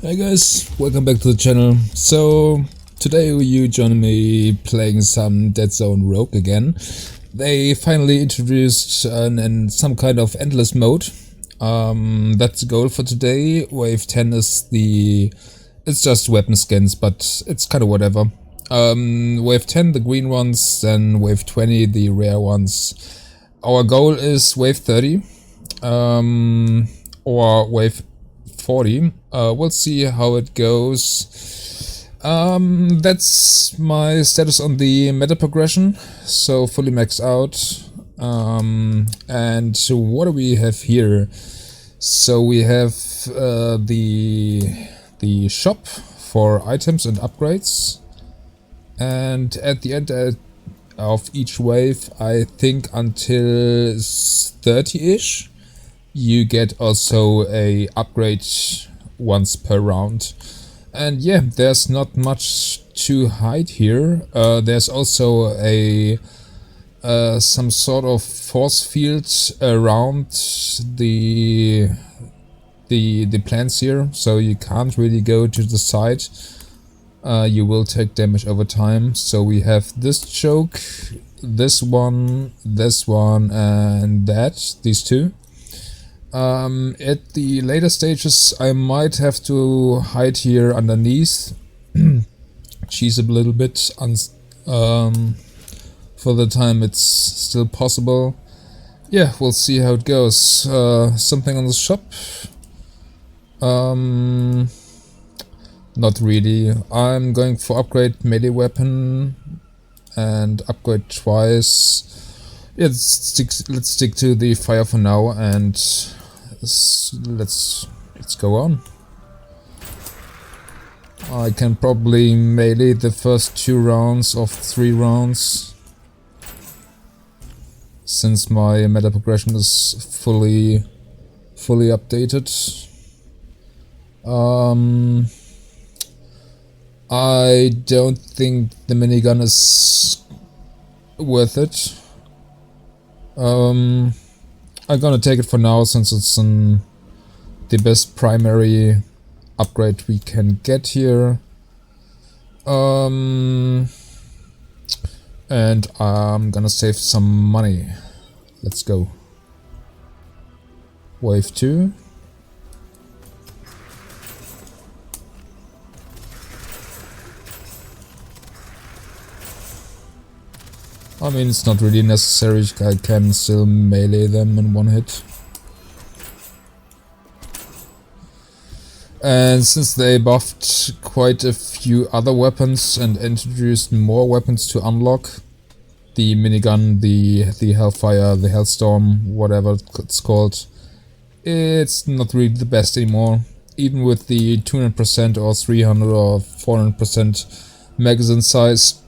Hey guys, welcome back to the channel. So today you join me playing some Deadzone Rogue again. They finally introduced some kind of endless mode. That's the goal for today. Wave 10 is it's just weapon skins, but it's kind of whatever. Wave 10 the green ones, then wave 20 the rare ones. Our goal is wave 30 or wave 40. We'll see how it goes. That's my status on the meta progression, so fully maxed out. And what do we have here? So we have the shop for items and upgrades, and at the end of each wave, I think until 30-ish, you get also a upgrade once per round. And yeah, there's not much to hide here. There's also a some sort of force field around the plants here, so you can't really go to the side. You will take damage over time. So we have this choke, this one, and these two. At the later stages I might have to hide here underneath, cheese a little bit. For the time it's still possible. Yeah, we'll see how it goes. Something on the shop? Not really. I'm going for upgrade melee weapon and upgrade twice. Yeah, let's stick to the fire for now, and let's go on. I can probably melee the first 2 rounds of 3 rounds, since my meta progression is fully updated. I don't think the minigun is worth it. I'm gonna take it for now, since it's the best primary upgrade we can get here. And I'm gonna save some money. Let's go. Wave 2. I mean, it's not really necessary, I can still melee them in one hit. And since they buffed quite a few other weapons and introduced more weapons to unlock, the minigun, the Hellfire, the Hellstorm, whatever it's called, it's not really the best anymore. Even with the 200% or 300 or 400% magazine size.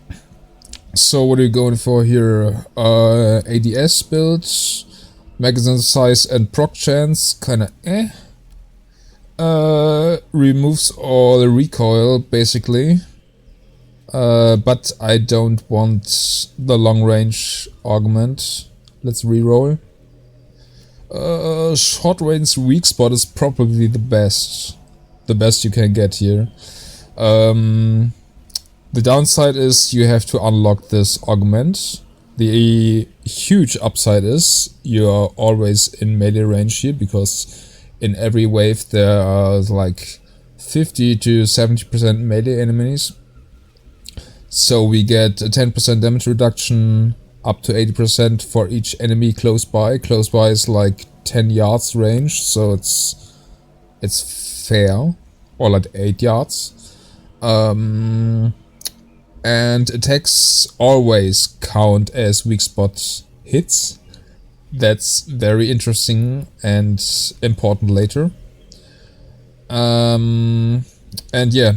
So what are you going for here? ADS build, magazine size and proc chance, kinda removes all the recoil basically. But I don't want the long range augment. Let's reroll. Short range Weakspot is probably the best you can get here. The downside is you have to unlock this augment. The huge upside is you are always in melee range here, because in every wave there are like 50 to 70% melee enemies. So we get a 10% damage reduction, up to 80% for each enemy close by. Close by is like 10 yards range, so it's fair, or like 8 yards. And attacks always count as weak spot hits. That's very interesting and important later. And yeah,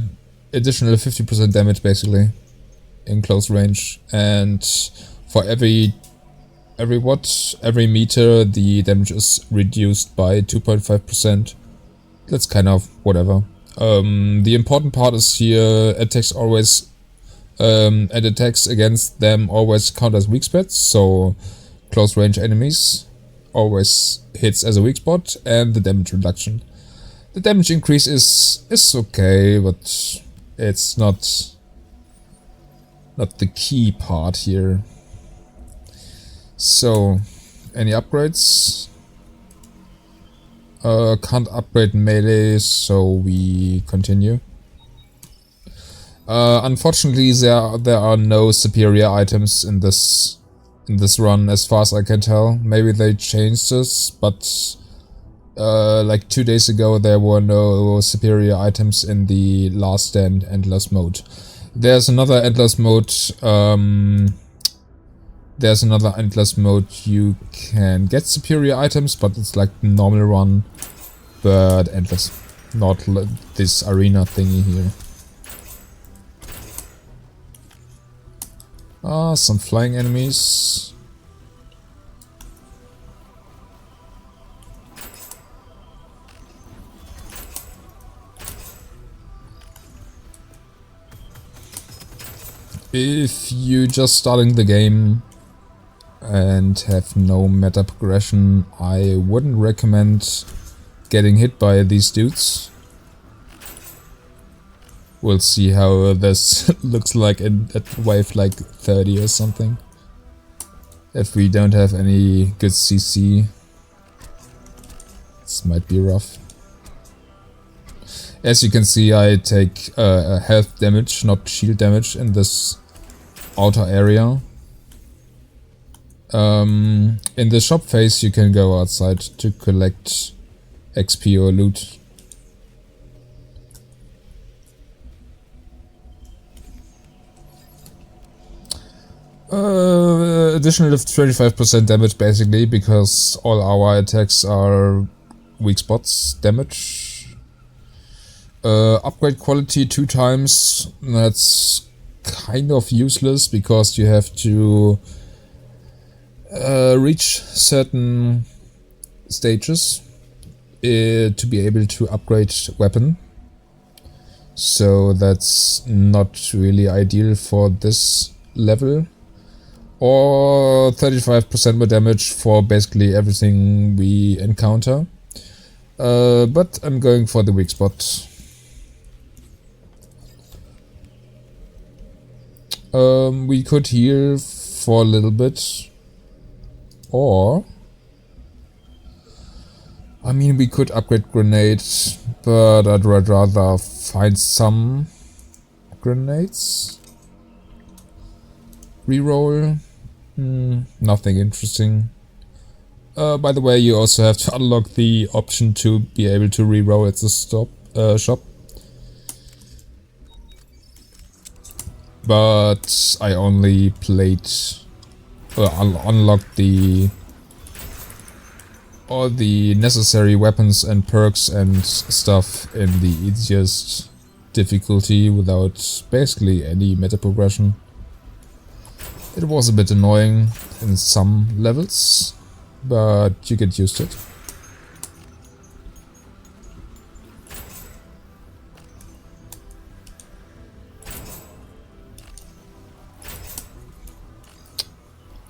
additional 50% damage basically in close range, and for every meter the damage is reduced by 2.5%. That's kind of whatever. The important part is here, attacks always and attacks against them always count as weak spots, so close range enemies always hits as a weak spot, and the damage reduction. The damage increase is okay, but it's not the key part here. So, any upgrades? Can't upgrade melee, so we continue. Unfortunately, there are no superior items in this run, as far as I can tell. Maybe they changed this, but like 2 days ago there were no superior items in the Last Stand Endless mode. There's another Endless mode. You can get superior items, but it's like the normal run, but endless, not this arena thingy here. Ah, some flying enemies. If you just starting the game and have no meta progression, I wouldn't recommend getting hit by these dudes. We'll see how this looks like at wave like 30 or something. If we don't have any good CC, this might be rough. As you can see, I take health damage, not shield damage, in this outer area. In the shop phase you can go outside to collect XP or loot. Additional 25% damage basically, because all our attacks are weak spots damage. Upgrade quality 2 times, that's kind of useless because you have to reach certain stages to be able to upgrade weapon. So that's not really ideal for this level. Or 35% more damage for basically everything we encounter. But I'm going for the weak spot. We could heal for a little bit. Or I mean, we could upgrade grenades, but I'd rather find some grenades. Reroll. Nothing interesting. By the way, you also have to unlock the option to be able to reroll at the shop. But I only played, unlocked all the necessary weapons and perks and stuff in the easiest difficulty without basically any meta progression. It was a bit annoying in some levels, but you get used to it.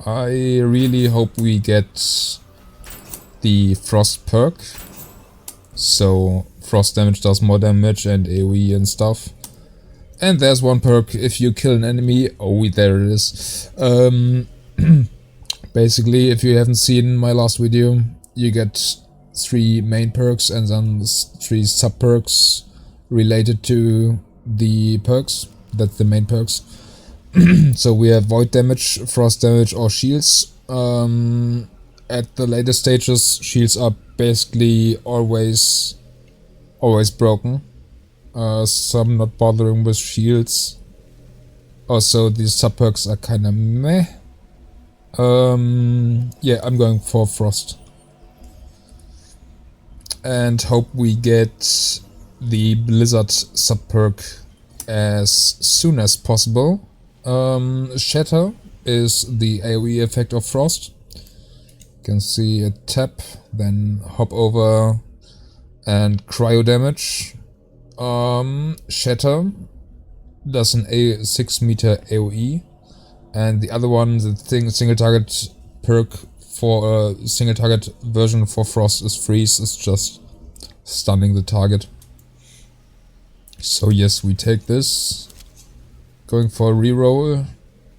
I really hope we get the frost perk, so frost damage does more damage and AoE and stuff. And there's one perk if you kill an enemy. Oh, there it is. Basically, if you haven't seen my last video, you get 3 main perks and then 3 sub perks related to the perks. That's the main perks. So we have void damage, frost damage, or shields. At the later stages, shields are basically always broken. So I'm not bothering with shields. Also, these sub perks are kinda meh. Yeah, I'm going for frost. And hope we get the blizzard sub perk as soon as possible. Shatter is the AoE effect of frost. You can see a tap, then hop over and cryo damage. Shatter does an 6 meter AoE, and the other one, the single target perk for a single target version for frost is freeze. It's just stunning the target. So yes, we take this. Going for a reroll.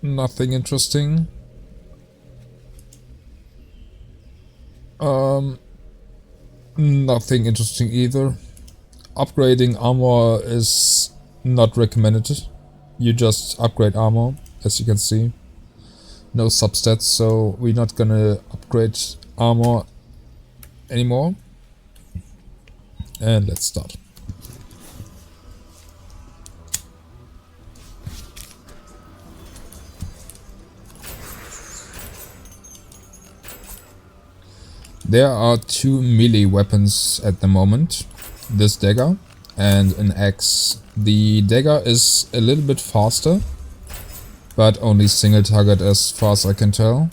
Nothing interesting. Nothing interesting either. Upgrading armor is not recommended. You just upgrade armor, as you can see. No substats, so we're not gonna upgrade armor anymore. And let's start. There are two melee weapons at the moment. This dagger and an axe. The dagger is a little bit faster, but only single target as far as I can tell.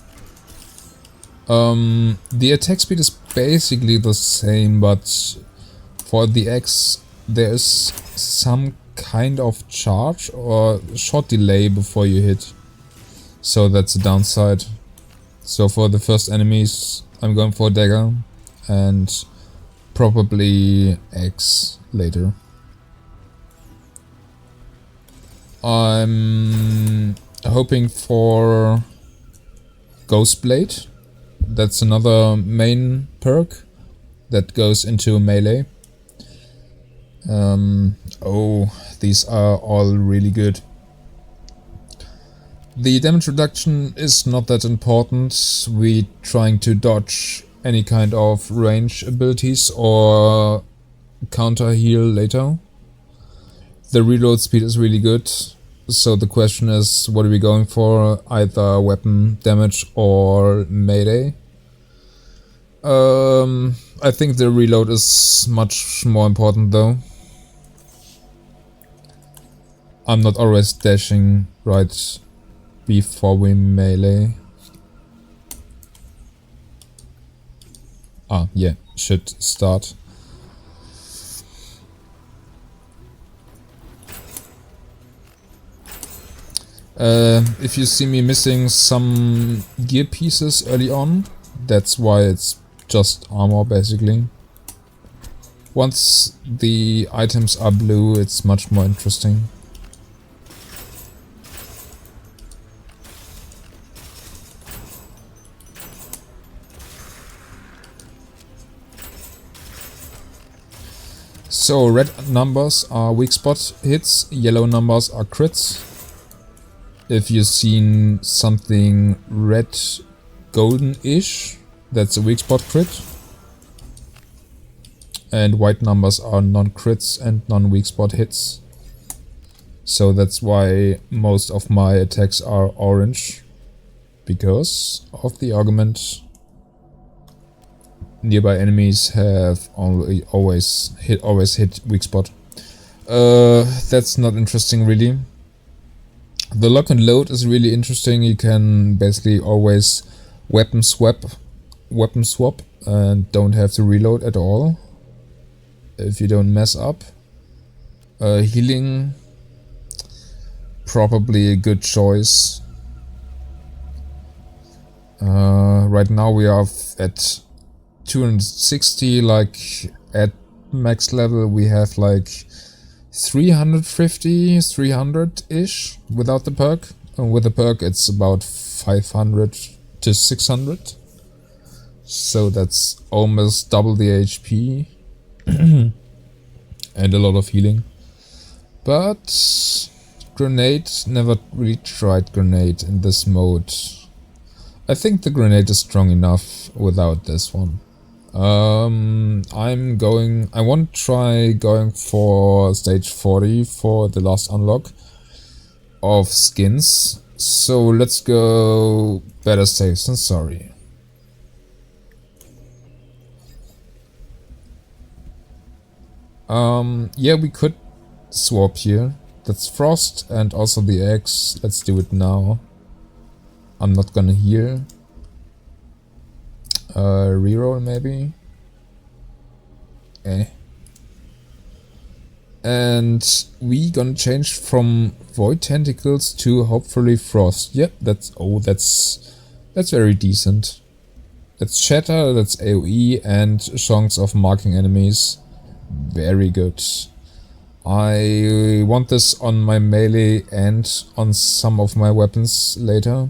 The attack speed is basically the same, but for the axe there is some kind of charge or short delay before you hit. So that's a downside. So for the first enemies I'm going for dagger and probably axe later. I'm hoping for Ghostblade. That's another main perk that goes into melee. Oh, these are all really good. The damage reduction is not that important. We're trying to dodge any kind of range abilities or counter heal later. The reload speed is really good, so the question is, what are we going for? Either weapon damage or melee? I think the reload is much more important though. I'm not always dashing right before we melee. Ah, yeah, should start. If you see me missing some gear pieces early on, that's why it's just armor basically. Once the items are blue, it's much more interesting. So red numbers are weak spot hits, yellow numbers are crits. If you've seen something red golden-ish, that's a weak spot crit. And white numbers are non-crits and non-weak spot hits. So that's why most of my attacks are orange, because of the augment. Nearby enemies have always hit weak spot. That's not interesting really. The lock and load is really interesting. You can basically always weapon swap and don't have to reload at all if you don't mess up. Healing, probably a good choice. Right now we are at 260, like at max level we have like 350, 300-ish without the perk. And with the perk it's about 500 to 600. So that's almost double the HP. And a lot of healing. But grenade, never really tried grenade in this mode. I think the grenade is strong enough without this one. I want to try going for stage 40 for the last unlock of skins. So let's go better safe than sorry. Yeah, we could swap here. That's frost and also the axe. Let's do it now. I'm not gonna heal. Reroll maybe. And we gonna change from void tentacles to hopefully frost. Yep, that's very decent. That's shatter, that's AoE and chance of marking enemies. very good. I want this on my melee and on some of my weapons later.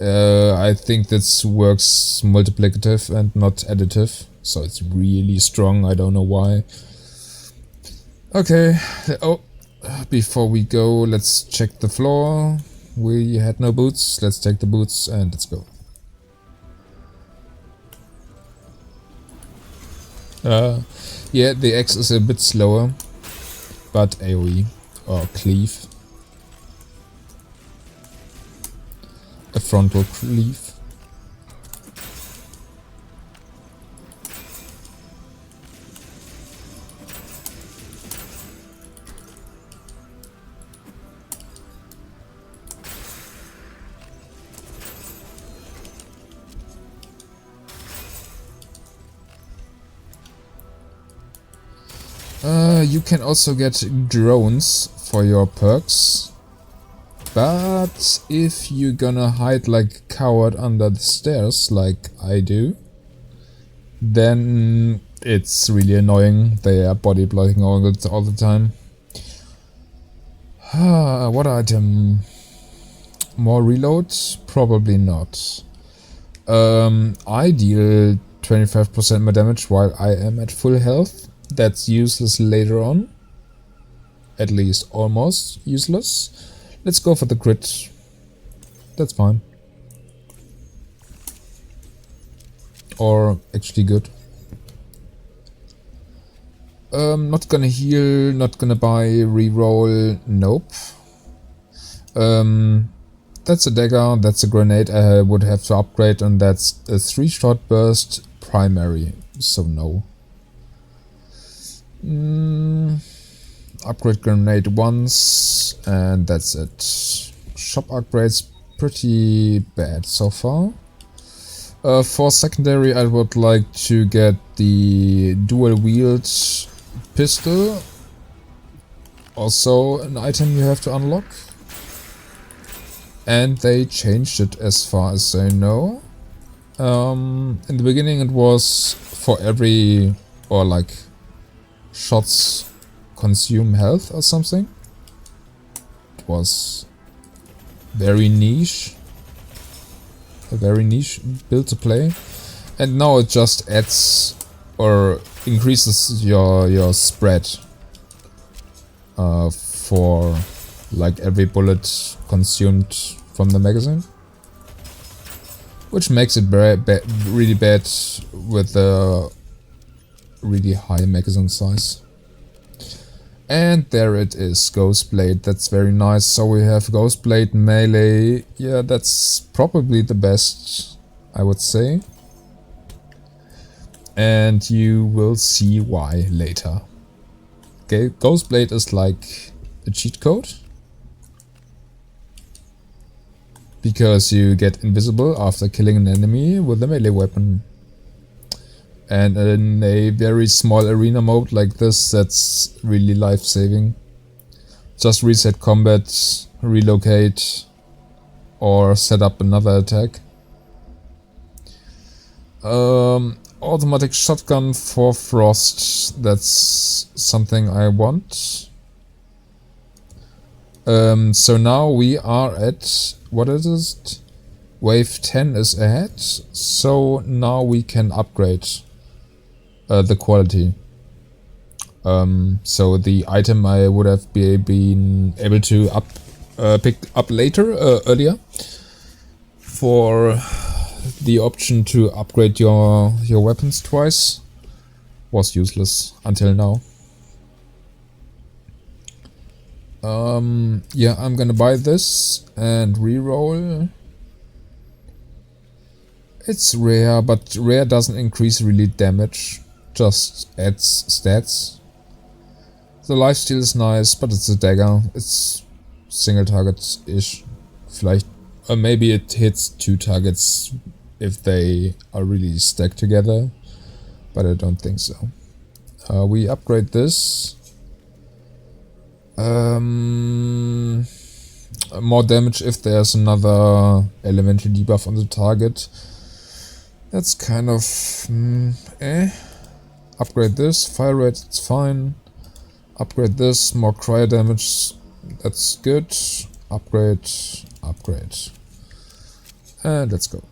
I think this works multiplicative and not additive, so it's really strong. I don't know why. Okay, oh, before we go, let's check the floor. We had no boots. Let's take the boots and let's go. Yeah, the X is a bit slower, but AoE or cleave. A frontal cleave. You can also get drones for your perks, but if you're gonna hide like a coward under the stairs like I do, then it's really annoying. They are body blocking all the time. What item? More reload? Probably not. I deal 25% more damage while I am at full health. That's useless later on. At least almost useless. Let's go for the crit. That's fine. Or actually good. Not gonna heal, not gonna buy, reroll, nope. That's a dagger, that's a grenade I would have to upgrade, and that's a 3-shot burst primary, so no. Upgrade grenade once, and that's it. Shop upgrades pretty bad so far. For secondary, I would like to get the dual wield pistol. Also an item you have to unlock. And they changed it as far as I know. In the beginning it was for every, or like, shots consume health or something. It was very niche. A very niche build to play. And now it just adds or increases your spread for like every bullet consumed from the magazine. Which makes it really bad with the really high magazine size. And there it is, Ghostblade. That's very nice. So we have Ghostblade melee. Yeah, that's probably the best, I would say. And you will see why later. Okay, Ghostblade is like a cheat code. Because you get invisible after killing an enemy with a melee weapon. And in a very small arena mode like this, that's really life-saving. Just reset combat, relocate, or set up another attack. Automatic shotgun for frost, that's something I want. So now we are at, what is it? Wave 10 is ahead, so now we can upgrade the quality. So the item I would have been able to pick up later, earlier, for the option to upgrade your weapons twice, was useless until now. Yeah, I'm gonna buy this and reroll. It's rare, but rare doesn't increase really damage, just adds stats. The lifesteal is nice, but it's a dagger. It's single target-ish. Maybe it hits 2 targets if they are really stacked together, but I don't think so. We upgrade this. More damage if there's another elemental debuff on the target. That's kind of Upgrade this, fire rate, it's fine. Upgrade this, more cryo damage, that's good. Upgrade, upgrade. And let's go.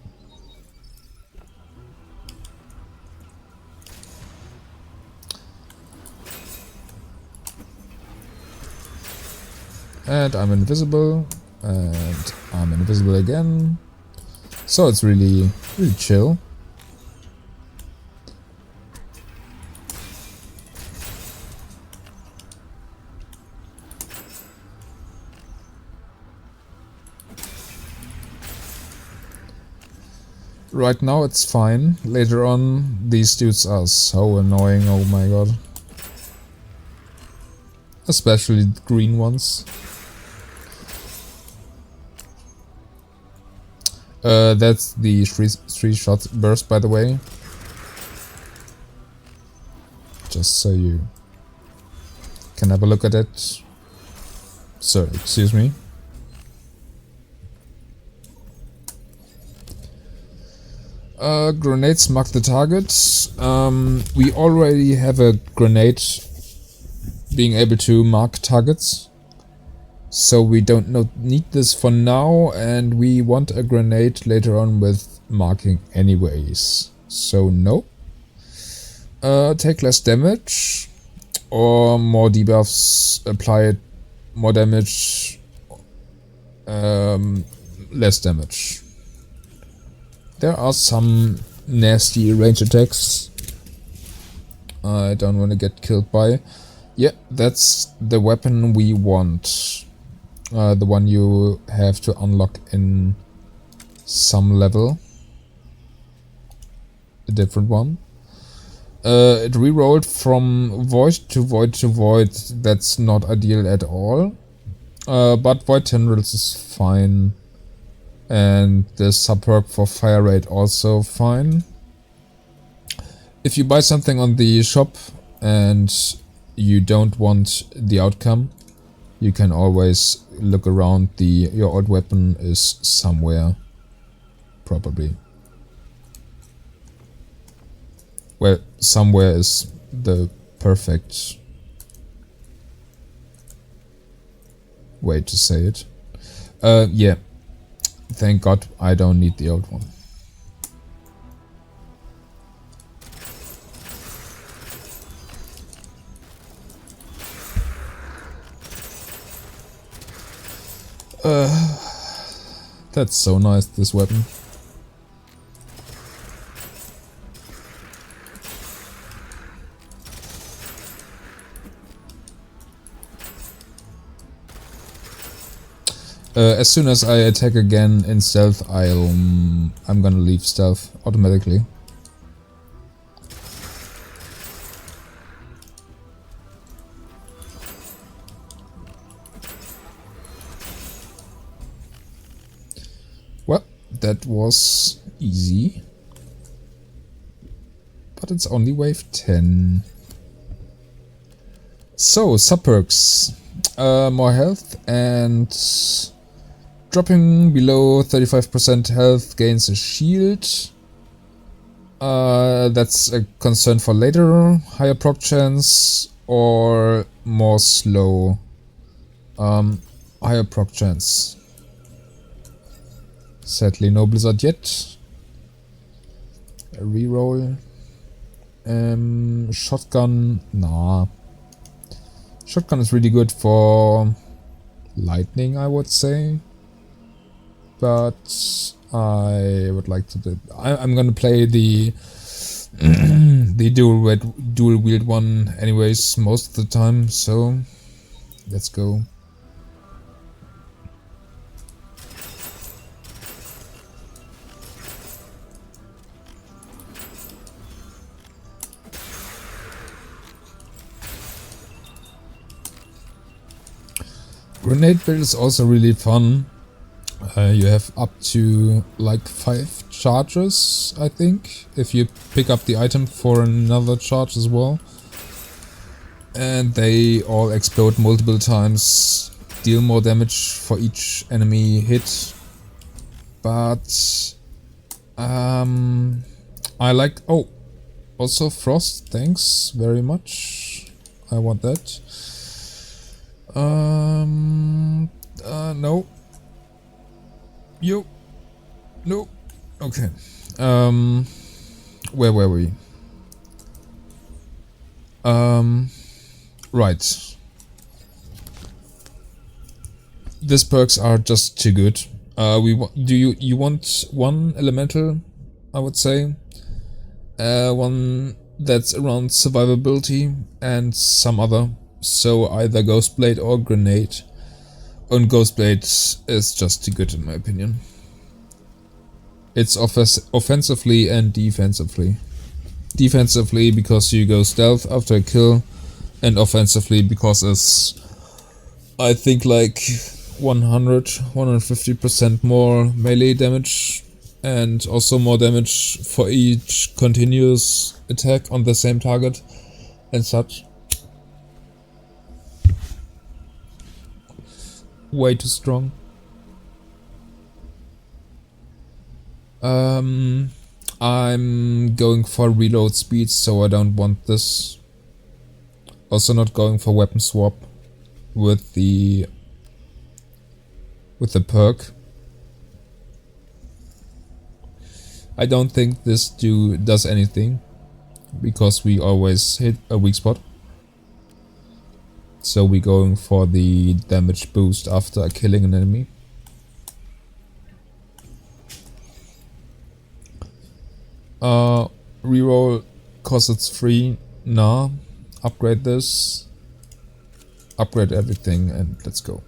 And I'm invisible, and I'm invisible again. So it's really chill. Right now it's fine. Later on, these dudes are so annoying, oh my god. Especially the green ones. That's the three shot burst, by the way. Just so you can have a look at it. So, excuse me. Grenades mark the target. We already have a grenade being able to mark targets. So we don't need this for now, and we want a grenade later on with marking anyways. So no. Take less damage, or more debuffs, apply more damage, less damage. There are some nasty range attacks I don't want to get killed by. Yeah, that's the weapon we want. The one you have to unlock in some level. A different one. It rerolled from void to void to void. That's not ideal at all. But void tendrils is fine. And the sub-perk for fire rate also fine. If you buy something on the shop and you don't want the outcome, you can always look around. Your old weapon is somewhere, probably. Well, somewhere is the perfect way to say it. Yeah. Thank God I don't need the old one. That's so nice, this weapon. As soon as I attack again in stealth, I'm gonna leave stealth automatically. Well, that was easy. But it's only wave 10. So, sub-perks. More health and... dropping below 35% health gains a shield. That's a concern for later. Higher proc chance or more slow. Higher proc chance. Sadly no blizzard yet. A reroll. Shotgun. Nah. Shotgun is really good for lightning, I would say. But I would like to do... I'm gonna play the the dual wield one anyways most of the time, so let's go. Grenade build is also really fun. You have up to like 5 charges, I think, if you pick up the item for another charge as well. And they all explode multiple times, deal more damage for each enemy hit. But I like... oh, Also frost, thanks very much. I want that. No. You. No. Okay. Where were we? Right. These perks are just too good. You want one elemental? I would say. One that's around survivability and some other. So either Ghostblade or Grenade. And Ghostblade is just too good in my opinion. It's offensively and defensively. Defensively because you go stealth after a kill, and offensively because it's, I think, like 150% more melee damage, and also more damage for each continuous attack on the same target and such. Way too strong. I'm going for reload speed, so I don't want this. Also not going for weapon swap with the perk. I don't think this does anything, because we always hit a weak spot. So we're going for the damage boost after killing an enemy. Reroll cause it's free. Nah. Upgrade this. Upgrade everything and let's go.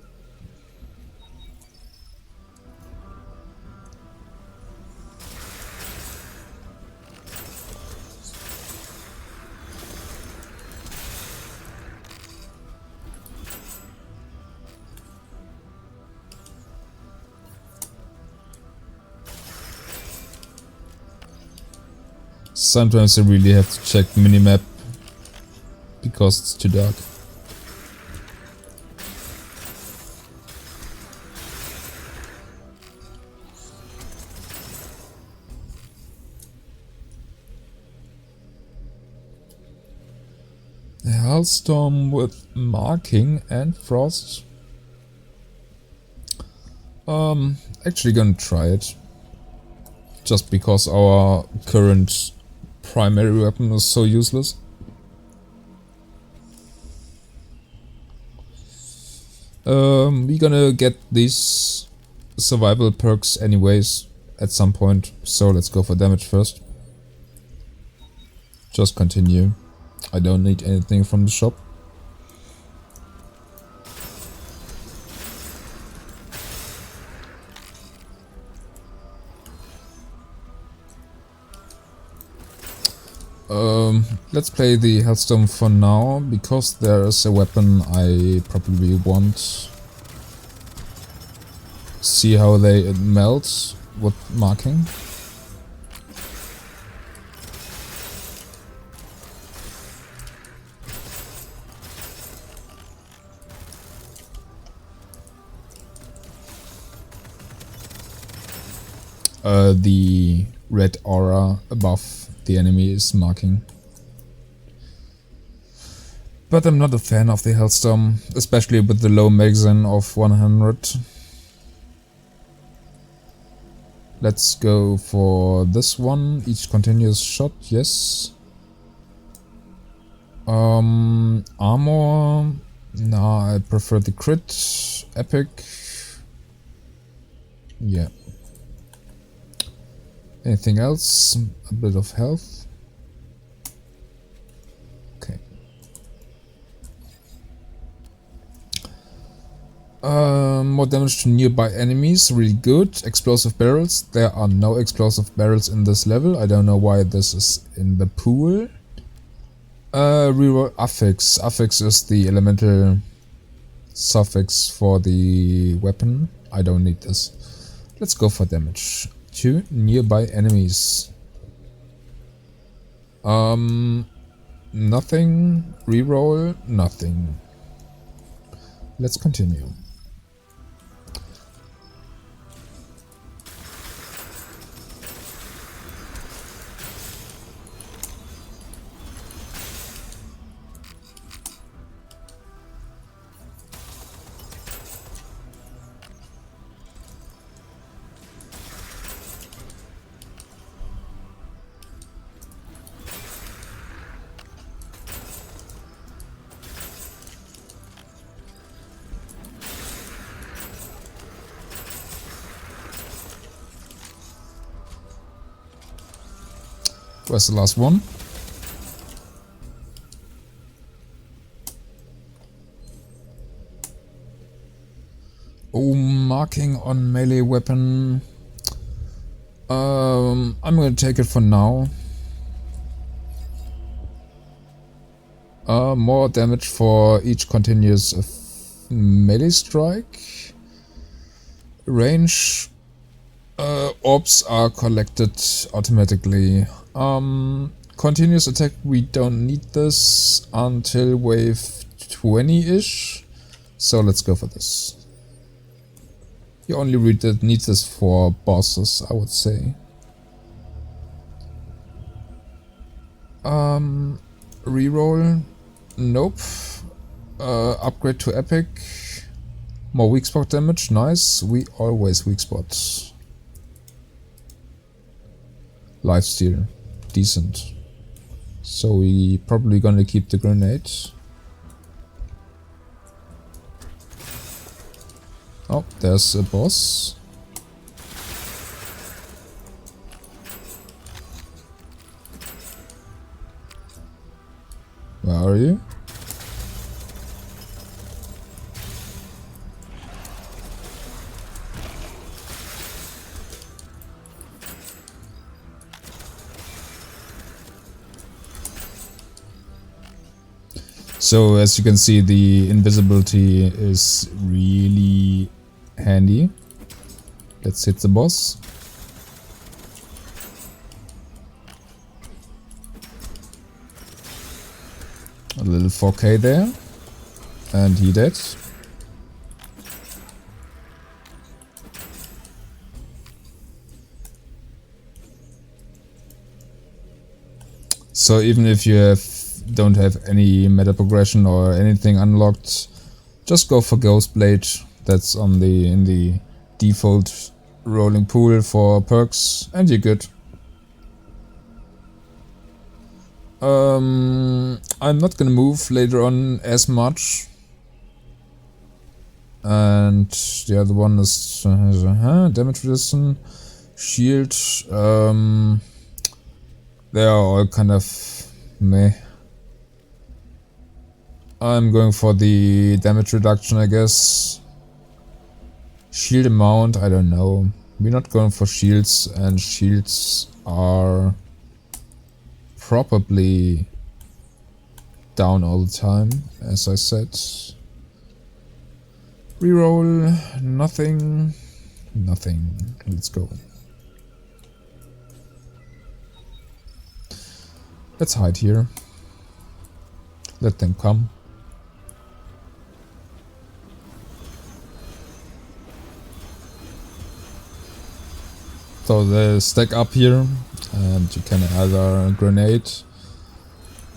Sometimes I really have to check the minimap because it's too dark. A Hellstorm with marking and frost. Actually gonna try it. Just because our current primary weapon is so useless. We're gonna get these survival perks anyways at some point, so let's go for damage first. Just continue. I don't need anything from the shop. Let's play the Hellstorm for now, because there is a weapon I probably want. See how they melt with marking. The red aura above the enemy is marking. But I'm not a fan of the Hellstorm, especially with the low magazine of 100. Let's go for this one. Each continuous shot, yes. Armor. Nah, I prefer the crit. Epic. Yeah. Anything else? A bit of health. Okay. More damage to nearby enemies, really good. Explosive barrels. There are no explosive barrels in this level. I don't know why this is in the pool. Reroll affix. Affix is the elemental suffix for the weapon. I don't need this. Let's go for damage to nearby enemies. Nothing. Reroll. Nothing. Let's continue. Where's the last one? Oh, marking on melee weapon. I'm gonna take it for now. More damage for each continuous melee strike. Range. Orbs are collected automatically. Continuous attack, we don't need this until wave 20-ish. So let's go for this. You only need this for bosses, I would say. Reroll? Nope. Upgrade to epic. More weak spot damage, nice. We always weak spot. Lifesteal, decent. So we probably gonna keep the grenade. Oh, there's a boss. Where are you? So as you can see, the invisibility is really handy. Let's hit the boss. A little 4K there. And he dead. So even if you don't have any meta progression or anything unlocked, just go for Ghostblade. That's on in the default rolling pool for perks, and you're good. I'm not gonna move later on as much. And the other one is damage resistance, shield. They are all kind of meh. I'm going for the damage reduction, I guess. Shield amount, I don't know. We're not going for shields, and shields are probably down all the time, as I said. Reroll, nothing, nothing. Let's go. Let's hide here. Let them come. So they stack up here, and you can either grenade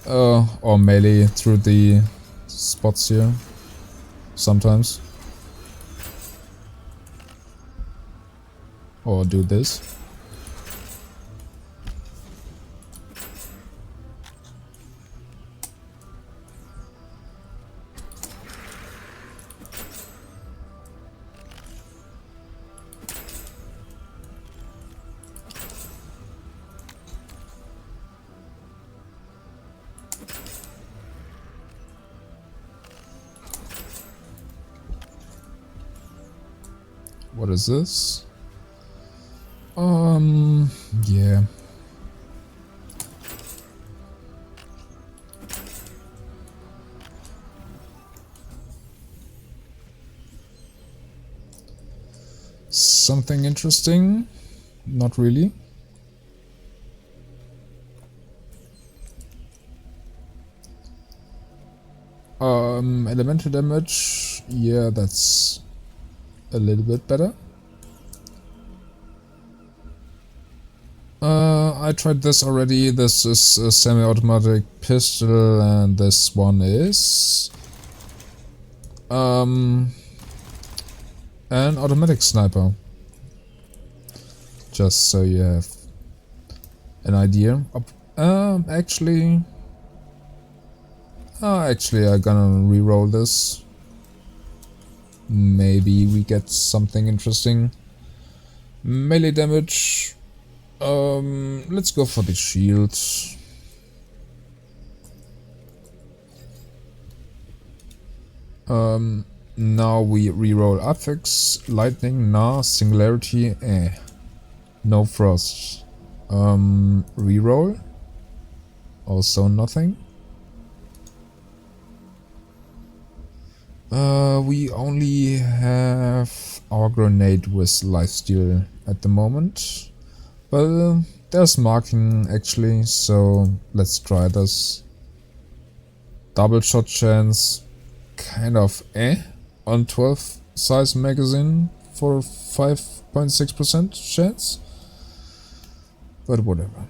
or melee through the spots here. Sometimes. Or do this. What is this? Yeah. Something interesting? Not really. Elemental damage, yeah, that's a little bit better. I tried this already. This is a semi-automatic pistol, and this one is an automatic sniper. Just so you have an idea. Actually, I'm gonna re-roll this. Maybe we get something interesting. Melee damage. Let's go for the shield. Now we reroll affix, lightning, nah, singularity, no frost. Reroll, also nothing. We only have our grenade with lifesteal at the moment. Well, there's marking actually, so let's try this. Double shot chance, kind of on 12 size magazine for 5.6% chance, but whatever.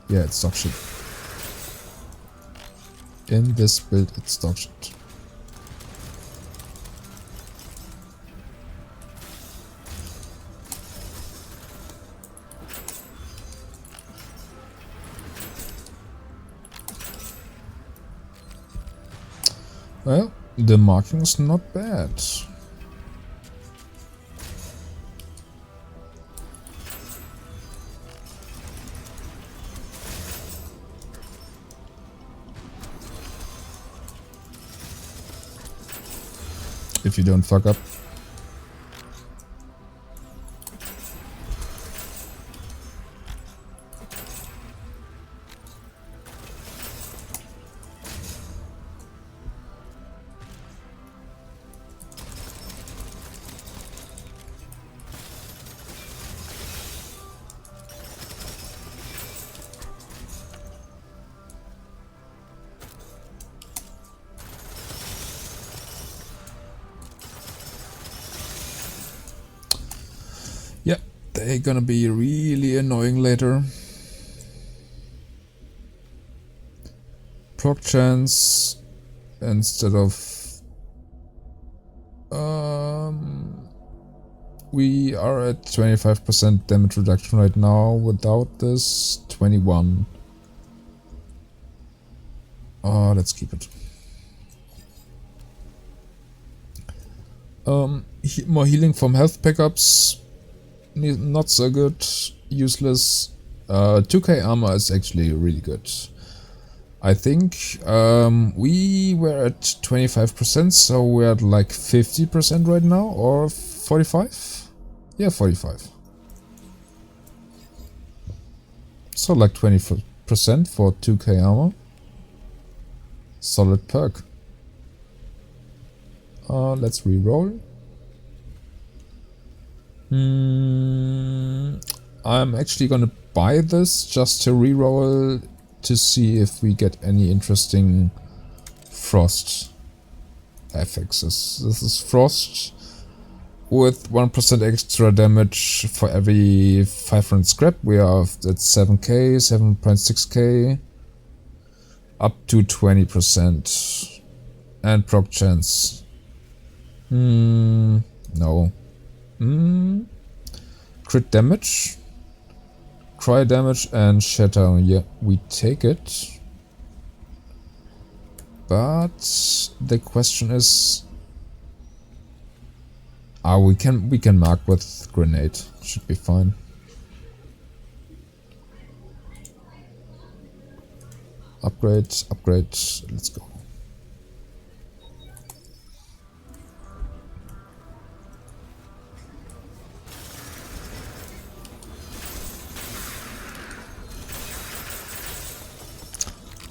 Yeah, it's dog shit. In this build, it's dog shit. Well, the marking is not bad. If you don't fuck up. Yeah, they're gonna be really annoying later. Proc chance instead of we are at 25% damage reduction right now. Without this, 21. Let's keep it. More healing from health pickups. Not so good. Useless. 2k armor is actually really good. I think we were at 25%, so we're at like 50% right now, or 45? Yeah, 45. So like 20% for 2k armor. Solid perk. Let's reroll. I'm actually gonna buy this just to reroll to see if we get any interesting frost affixes. This is frost with 1% extra damage for every 500 scrap. We are at 7k, 7.6k, up to 20%. And proc chance. No. Crit damage, cry damage, and shatter. Yeah, we take it. But the question is, we can mark with grenade. Should be fine. Upgrade, upgrade. Let's go.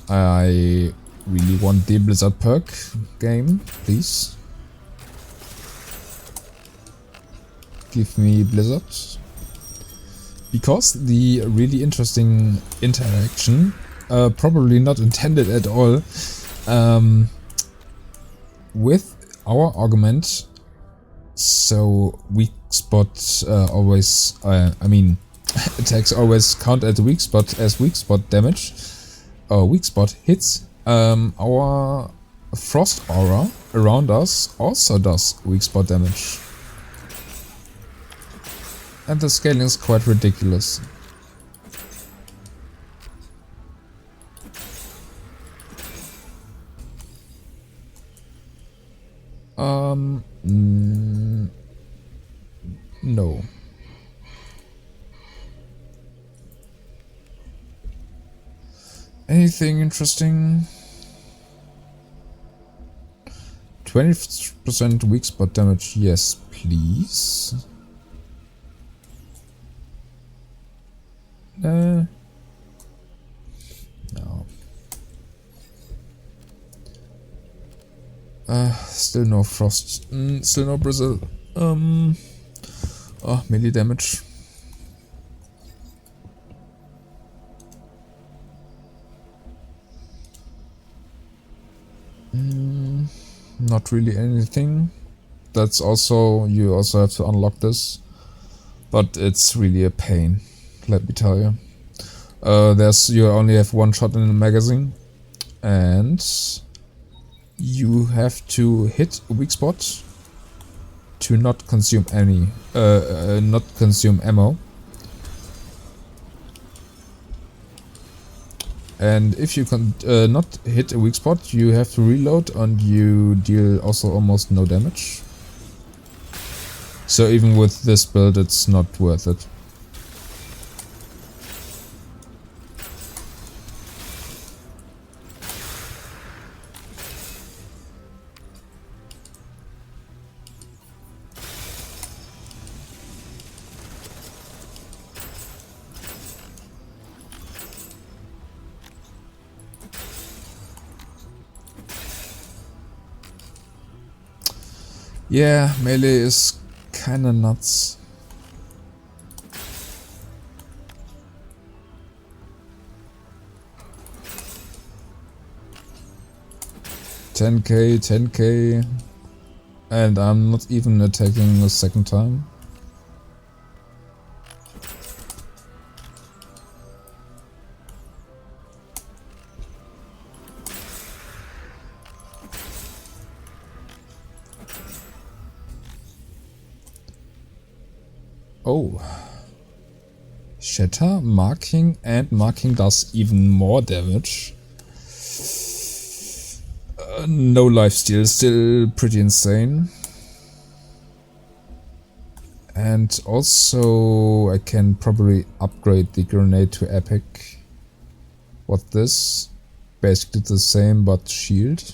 I really want the Blizzard perk game, please. Give me Blizzard. Because the really interesting interaction, probably not intended at all, with our augment. So Weakspot always, I mean, attacks always count as weak spot damage. Weak spot hits, our frost aura around us also does weak spot damage. And the scaling is quite ridiculous. No. Anything interesting? 20% weak spot damage, yes, please. No. Still no frost. Still no Brazil. Oh, melee damage. Not really anything. That's also, you also have to unlock this. But it's really a pain, let me tell you. You only have one shot in the magazine. And you have to hit a weak spot to not consume not consume ammo. And if you can not hit a weak spot, you have to reload and you deal also almost no damage. So even with this build, it's not worth it. Yeah, melee is kinda nuts. $10k, and I'm not even attacking the second time. Oh. Shatter, marking, and marking does even more damage. No lifesteal, still pretty insane. And also I can probably upgrade the grenade to epic. What this? Basically the same but shield.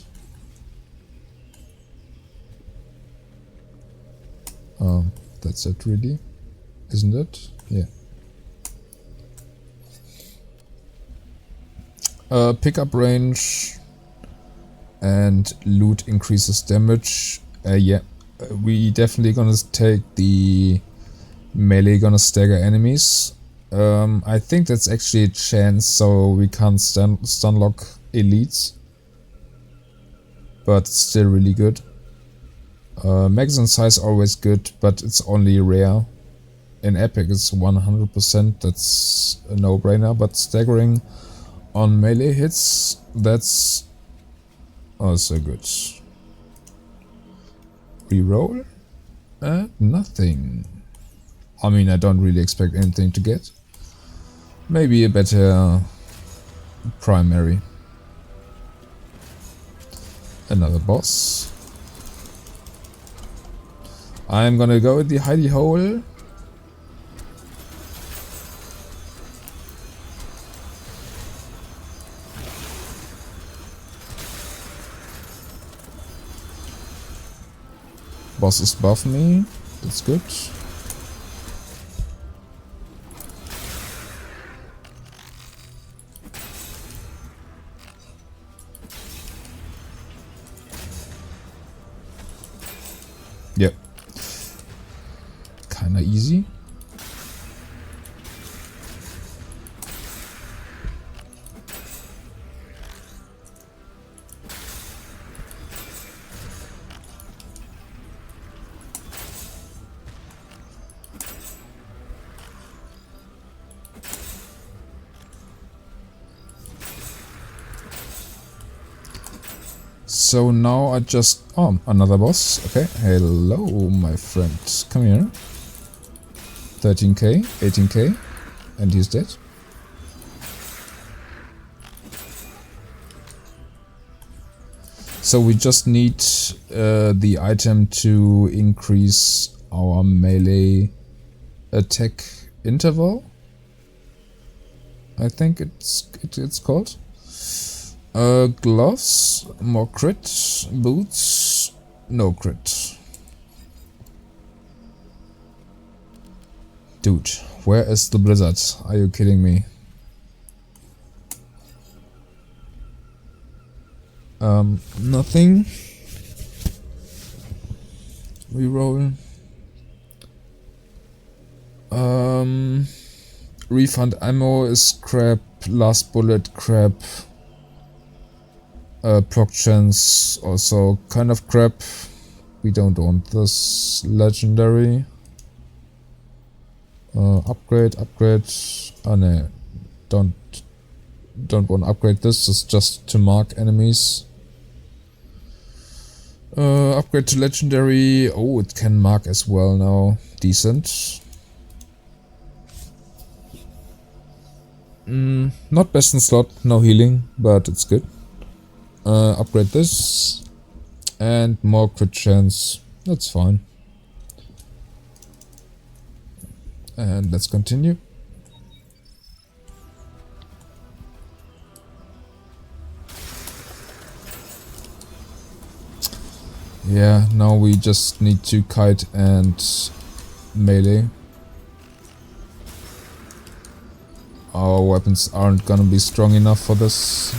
That's it really, isn't it? Yeah. Pickup range and loot increases damage. Yeah, we definitely gonna take the melee, gonna stagger enemies. I think that's actually a chance, so we can't stun lock elites, but it's still really good. Magazine size always good, but it's only rare. In epic it's 100%, that's a no-brainer, but staggering on melee hits, that's also good. Reroll? Nothing. I mean, I don't really expect anything to get. Maybe a better primary. Another boss. I'm gonna go with the hidey hole. Boss is above me. That's good. Yep. Kinda easy. So now I just... Oh, another boss. Okay. Hello, my friend. Come here. 13k, 18k. And he's dead. So we just need the item to increase our melee attack interval. I think it's called. Gloves, more crit, boots, no crit. Dude, where is the blizzard? Are you kidding me? Nothing. Reroll. Refund ammo is crap. Last bullet crap. Proc chance also kind of crap. We don't want this legendary. Upgrade. Oh no, don't want to upgrade this. It's just to mark enemies. Upgrade to legendary. Oh, it can mark as well now. Decent. Not best in slot, no healing, but it's good. Upgrade this. And more crit chance. That's fine. And let's continue. Yeah, now we just need to kite and melee. Our weapons aren't gonna be strong enough for this.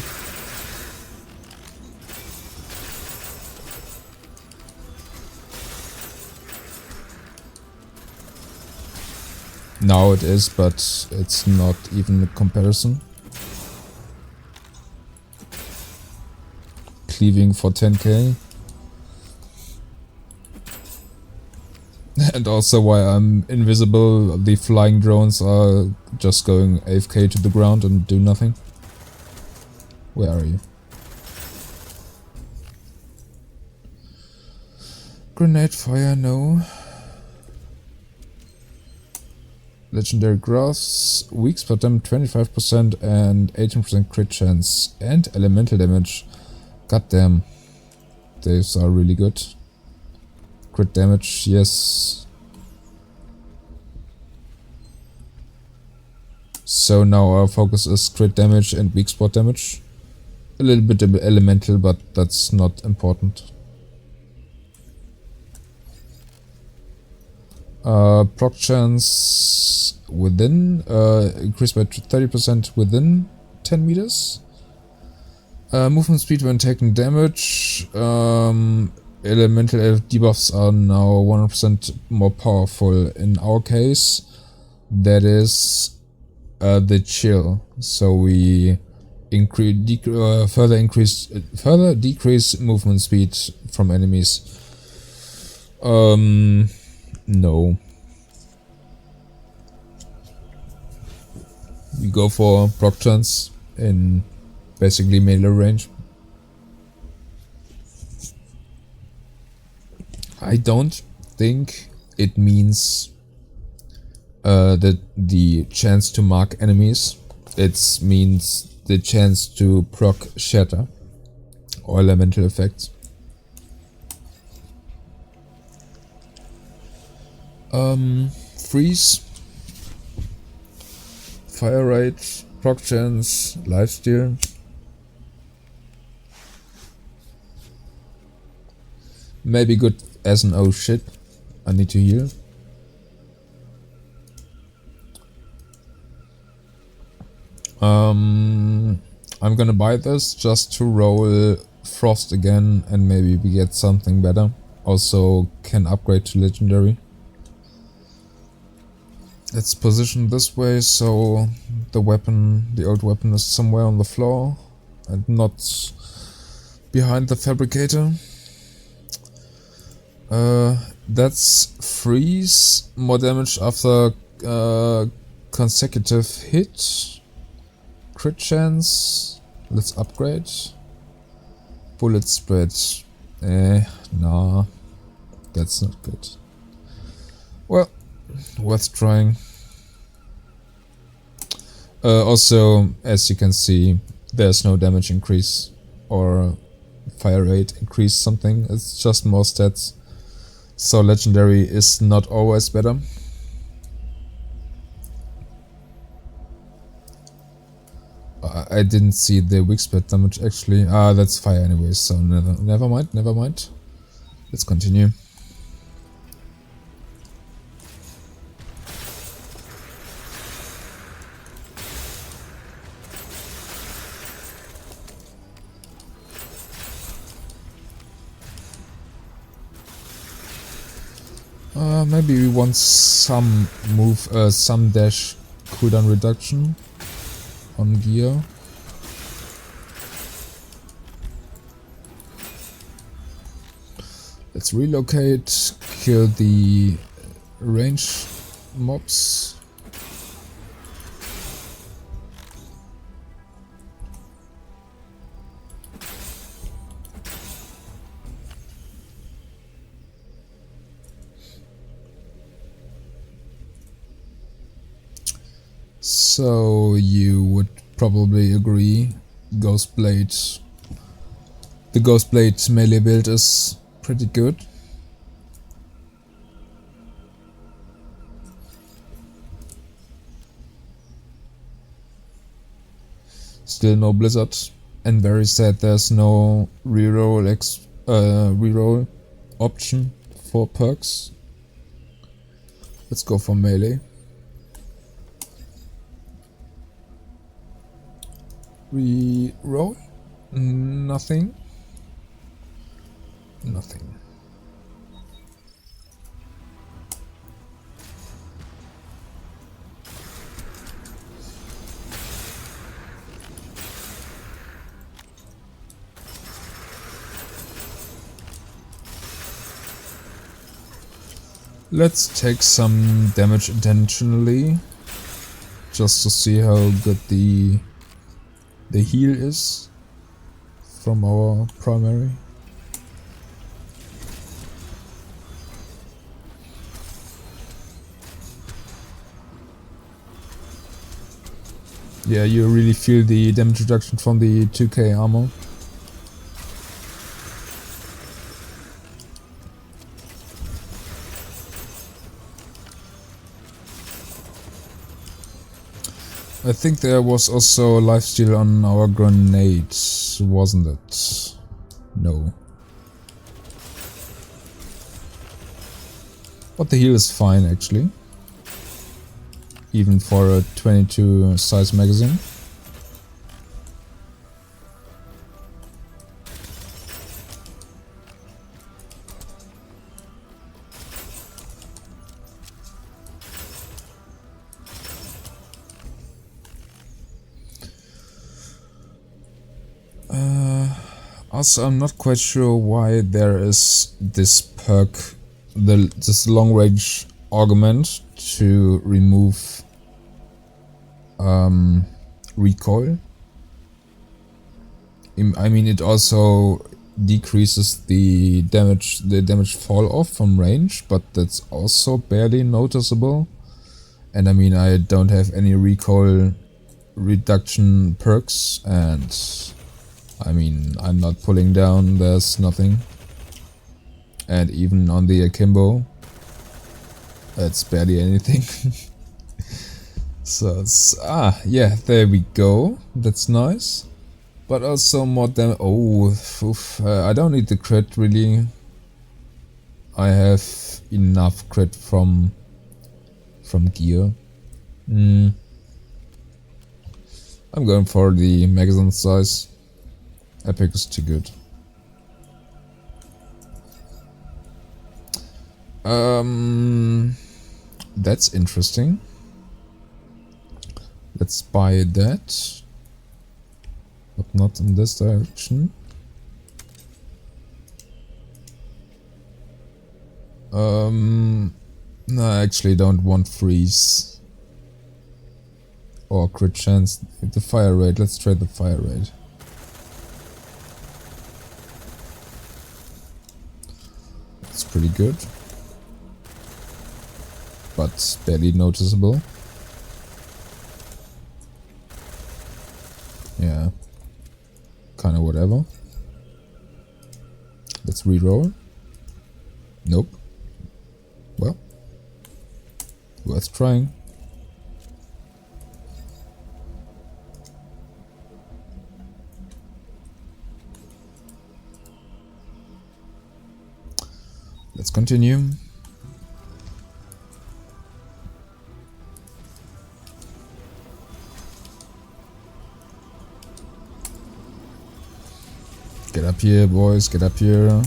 Now it is, but it's not even a comparison. Cleaving for 10k. And also why I'm invisible, the flying drones are just going AFK to the ground and do nothing. Where are you? Grenade fire, no. Legendary grass, weak spot damage 25% and 18% crit chance and elemental damage. Goddamn, these are really good. Crit damage, yes. So now our focus is crit damage and weak spot damage. A little bit elemental, but that's not important. Proc chance within, increased by 30% within 10 meters. Movement speed when taking damage. Elemental debuffs are now 100% more powerful. In our case, that is the chill. So we further decrease movement speed from enemies. No. We go for proc chance in basically melee range. I don't think it means that the chance to mark enemies. It means the chance to proc shatter or elemental effects. Freeze, fire rate, proc chance, lifesteal. Maybe good as an oh shit, I need to heal. I'm gonna buy this just to roll frost again and maybe we get something better. Also can upgrade to legendary. Let's position this way so the old weapon is somewhere on the floor and not behind the fabricator. That's freeze, more damage after consecutive hit, crit chance, let's upgrade, bullet spread, nah, that's not good. Well, worth trying. Also, as you can see, there's no damage increase or fire rate, increase something. It's just more stats. So legendary is not always better. I didn't see the Weakspot damage actually. Ah, that's fire anyways, so never mind, never mind. Let's continue. Maybe we want some some dash cooldown reduction on gear. Let's relocate, kill the range mobs. So you would probably agree, Ghostblade. The Ghostblade melee build is pretty good. Still no Blizzard, and very sad there's no reroll reroll option for perks. Let's go for melee. Reroll? Nothing. Nothing. Let's take some damage intentionally, just to see how good the heal is from our primary. Yeah, you really feel the damage reduction from the 2k armor. I think there was also lifesteal on our grenade, wasn't it? No. But the heal is fine actually. Even for a 22 size magazine. Also, I'm not quite sure why there is this perk, this long range augment to remove recoil. I mean, it also decreases the damage fall off from range, but that's also barely noticeable. And I mean, I don't have any recoil reduction perks, and I mean, I'm not pulling down, there's nothing. And even on the akimbo, it's barely anything. So it's, yeah, there we go. That's nice. But also more damage. Oh, oof, I don't need the crit really. I have enough crit from gear. I'm going for the magazine size. Epic is too good. That's interesting. Let's buy that, but not in this direction. No, I actually don't want freeze or crit chance. The fire rate. Let's trade the fire rate. It's pretty good, but barely noticeable. Yeah, kinda whatever. Let's reroll. Nope. Well, worth trying. Let's continue. Get up here, boys, get up here.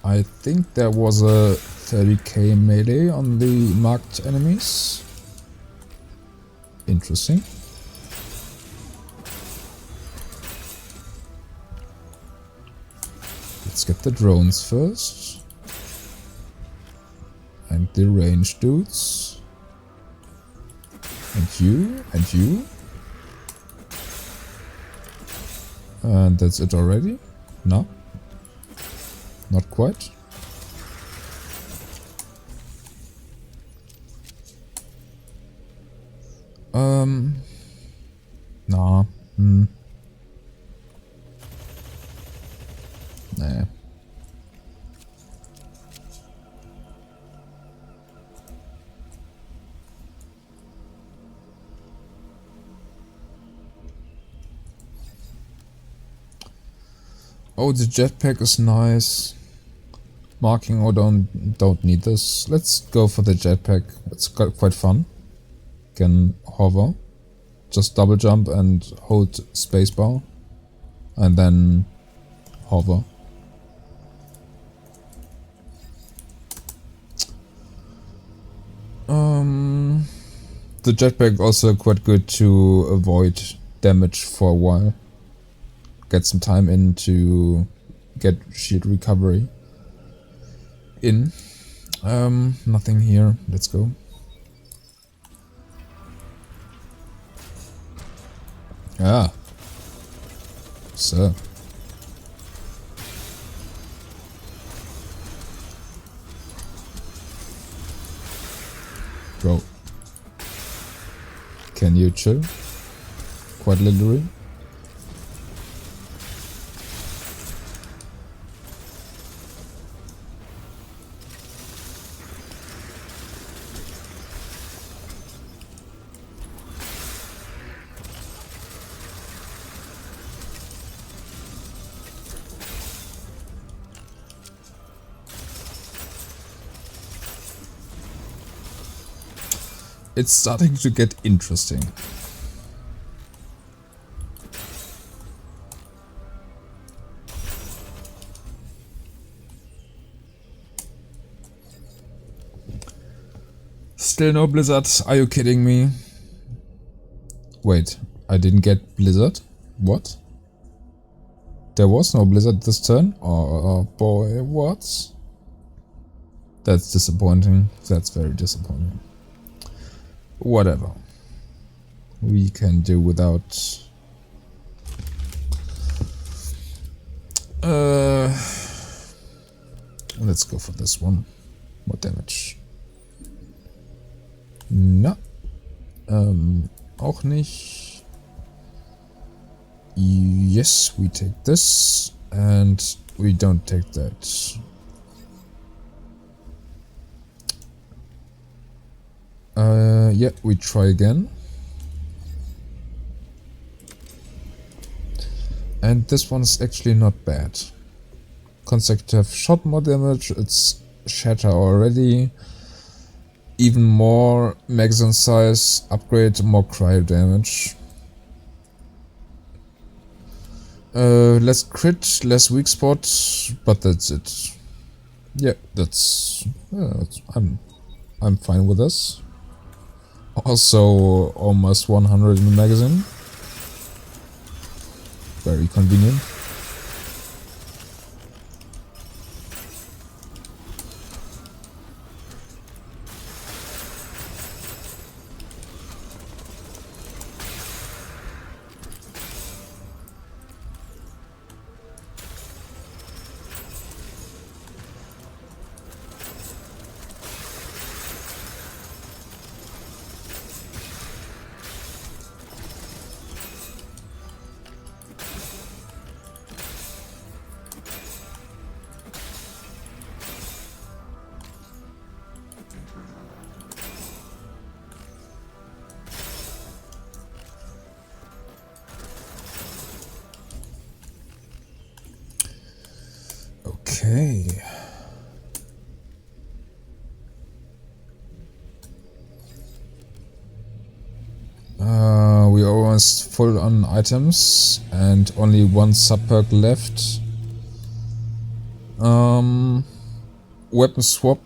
I think there was a 30k melee on the marked enemies. Interesting. Let's get the drones first. And the range dudes. And you, and you. And that's it already? No? Not quite. Nah. Nah. Oh, the jetpack is nice. Marking or don't need this. Let's go for the jetpack. It's quite fun. Can hover. Just double jump and hold spacebar. And then hover. The jetpack also quite good to avoid damage for a while. Get some time in to get shield recovery in. Nothing here. Let's go. Ah. So. Bro. Can you chill? Quite literally. It's starting to get interesting. Still no blizzard? Are you kidding me? Wait, I didn't get blizzard? What? There was no blizzard this turn? Oh boy, what? That's disappointing. That's very disappointing. Whatever. We can do without... let's go for this one. More damage. Na. Auch nicht. Yes, we take this. And we don't take that. Yeah, we try again. And this one's actually not bad. Consecutive shot more damage, it's shatter already. Even more magazine size, upgrade, more cryo damage. Less crit, less weak spot, but that's it. Yeah, that's I'm fine with this. Also, almost 100 in the magazine. Very convenient. Okay. We are almost full on items and only one sub-perk left. Weapon swap.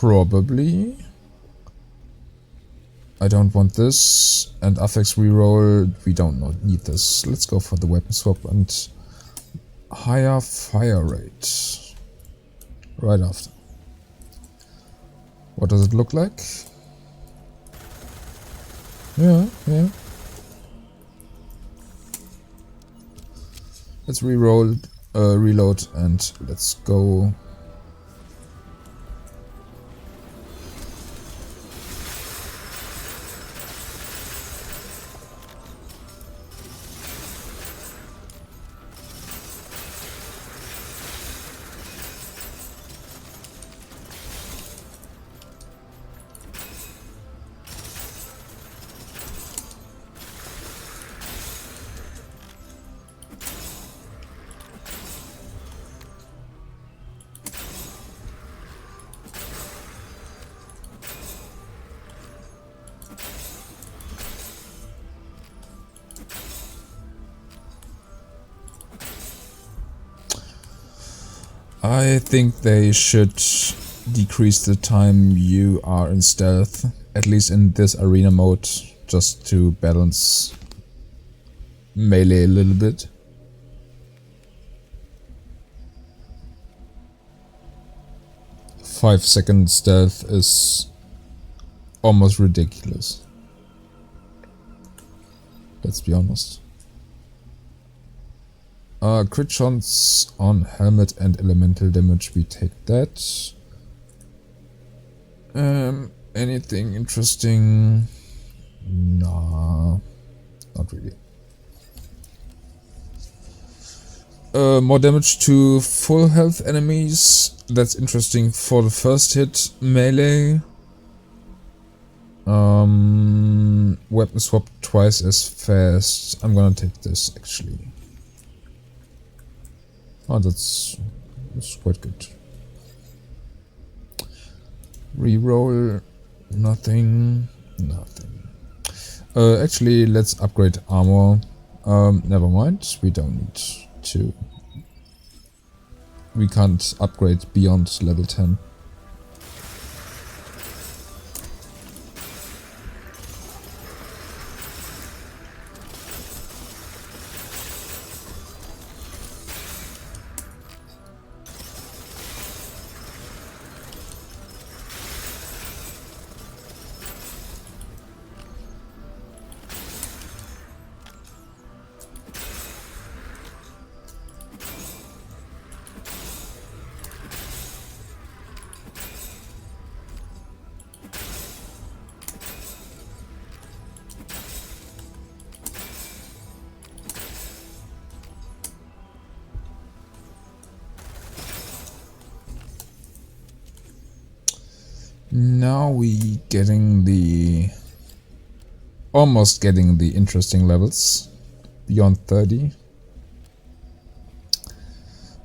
Probably. I don't want this. And affix reroll. We don't need this. Let's go for the weapon swap and higher fire rate. Right after. What does it look like? Yeah. Let's reroll, reload, and let's go. I think they should decrease the time you are in stealth, at least in this arena mode, just to balance melee a little bit. Five-second stealth is almost ridiculous. Let's be honest. Crit shots on helmet and elemental damage, we take that. Anything interesting? Nah, not really. More damage to full health enemies, that's interesting for the first hit. Melee. Weapon swap twice as fast. I'm gonna take this actually. Oh, that's quite good. Reroll, nothing. Actually, let's upgrade armor. Never mind, we don't need to. We can't upgrade beyond level 10. Now we almost getting the interesting levels beyond 30.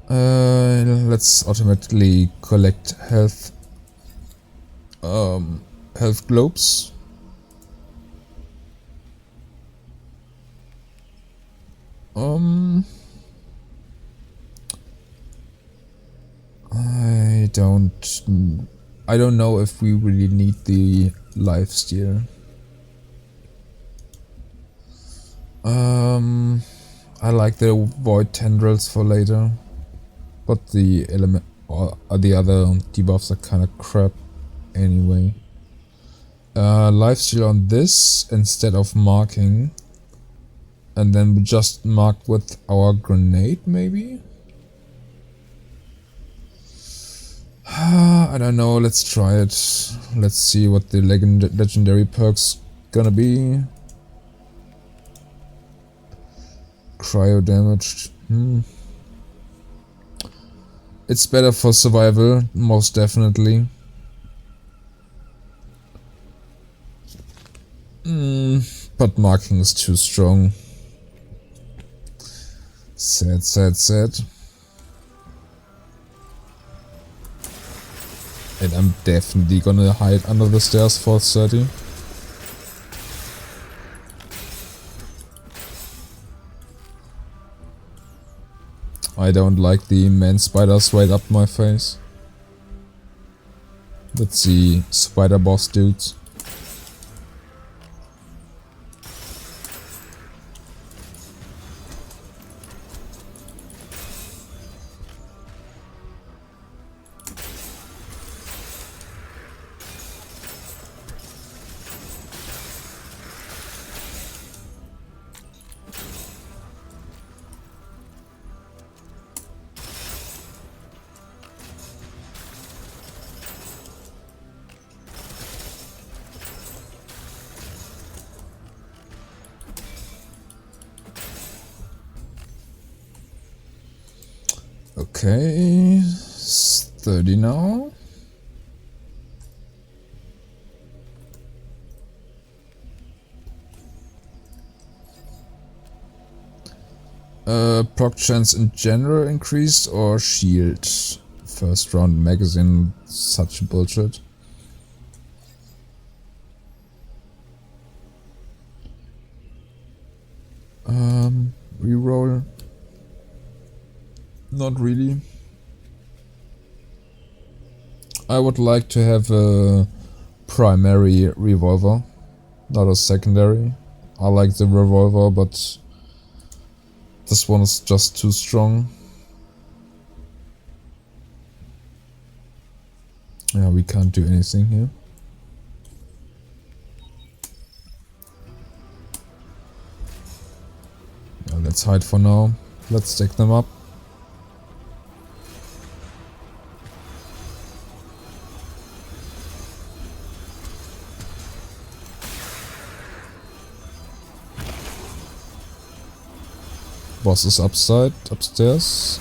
Let's automatically collect health globes. I don't know if we really need the lifesteal. I like the void tendrils for later, but the element or the other debuffs are kind of crap anyway. Lifesteal on this instead of marking, and then we just mark with our grenade maybe. I don't know, let's try it. Let's see what the legendary perk's gonna be. Cryo damaged. It's better for survival, most definitely. But marking is too strong. Sad, sad, sad. And I'm definitely gonna hide under the stairs for 30. I don't like the man spiders right up my face. Let's see, spider boss dudes. Okay, 30 now. Proc chance in general increased or shield? First round magazine, such bullshit. Reroll. Not really. I would like to have a primary revolver, not a secondary. I like the revolver, but this one is just too strong. Yeah, we can't do anything here. Yeah, let's hide for now. Let's stack them up. Boss is upstairs.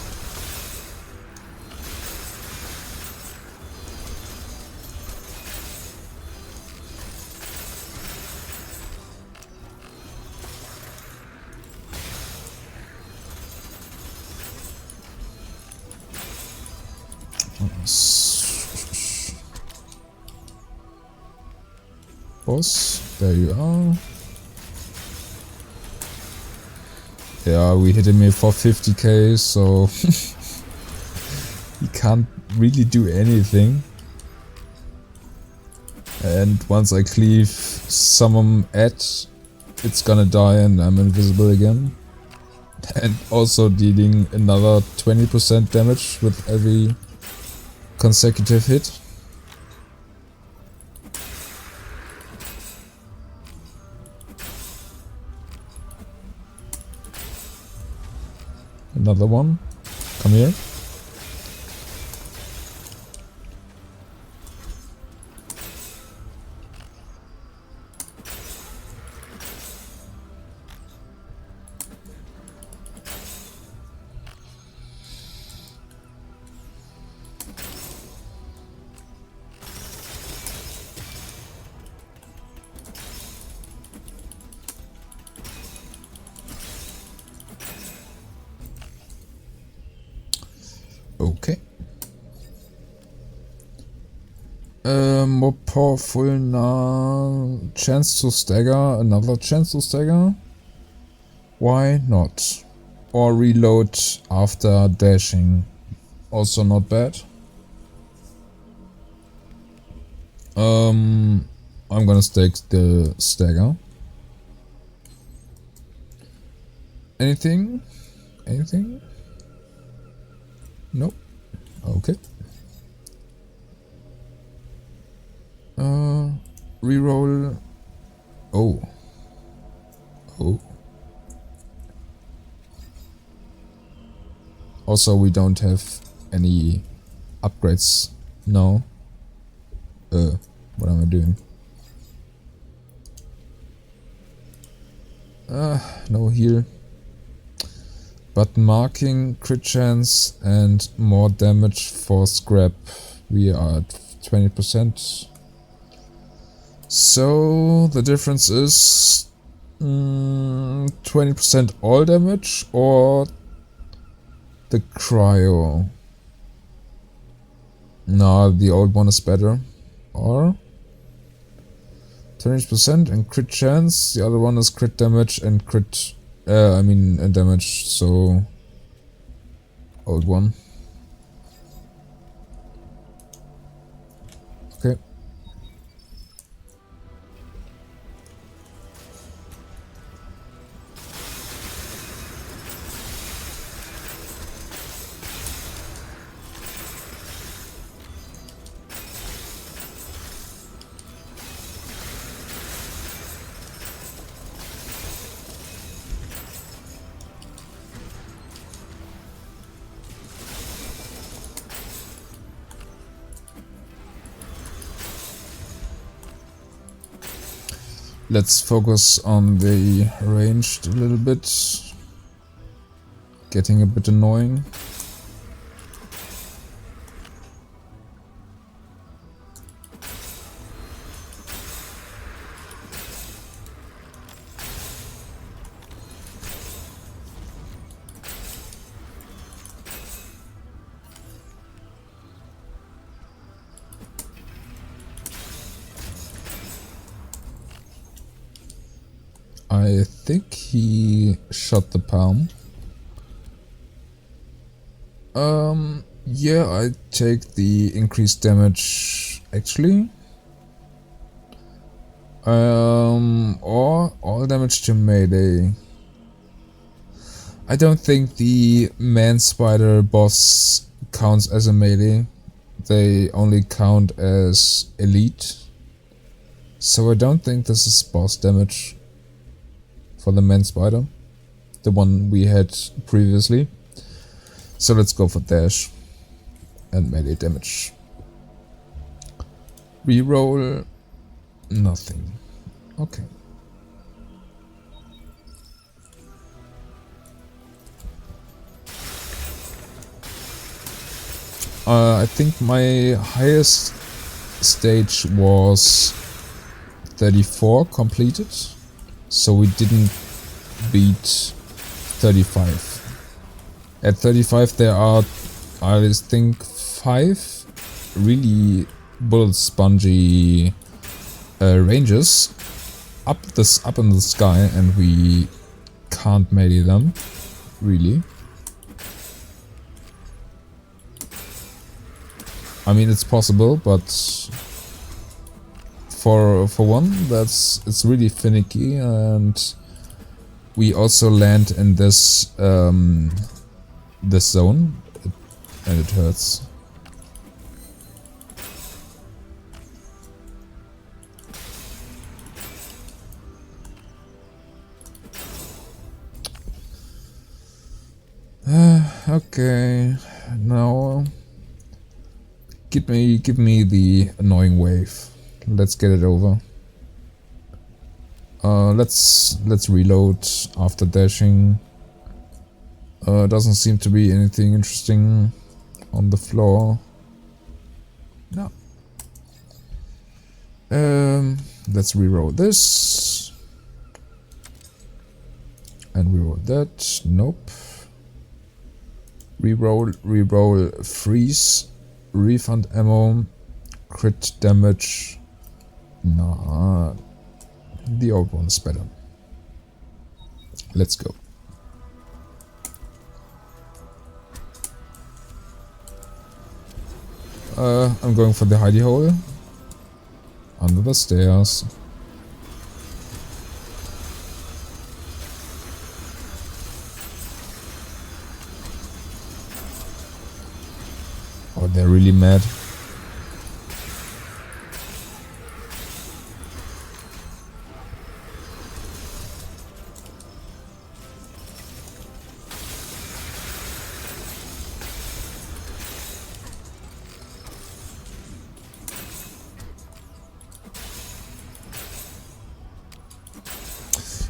Boss, there you are. Yeah, we hit him here for 50k, so he can't really do anything. And once I cleave summon at, it's gonna die and I'm invisible again. And also dealing another 20% damage with every consecutive hit. Another one. Come here. Okay. More powerful now. Chance to stagger. Another chance to stagger. Why not? Or reload after dashing. Also not bad. I'm gonna stake the stagger. Anything? Anything? Nope. Okay. Reroll. Oh. Oh. Also, we don't have any upgrades now. What am I doing? No heal. Button marking, crit chance, and more damage for scrap. We are at 20%. So the difference is 20% all damage or the cryo. No, the old one is better. Or 20% and crit chance. The other one is crit damage and crit. Damage. So old one. Okay. Let's focus on the ranged a little bit. Getting a bit annoying. I think he shot the palm. Yeah, I take the increased damage actually. Or all damage to melee. I don't think the man spider boss counts as a melee. They only count as elite. So I don't think this is boss damage for the man spider, the one we had previously. So let's go for dash and melee damage. Reroll, nothing. Okay. I think my highest stage was 34 completed, so we didn't beat 35. At 35 there are, I think, 5 really bullet spongy ranges up in the sky, and we can't melee them, really. I mean, it's possible, but for one, it's really finicky, and we also land in this this zone, and it hurts. Okay, now give me the annoying wave. Let's get it over. Let's reload after dashing. Doesn't seem to be anything interesting on the floor. No. Let's reroll this. And reroll that. Nope. Reroll, freeze, refund ammo, crit damage. Nah, the old one's better. Let's go. I'm going for the hidey hole. Under the stairs. Oh, they're really mad.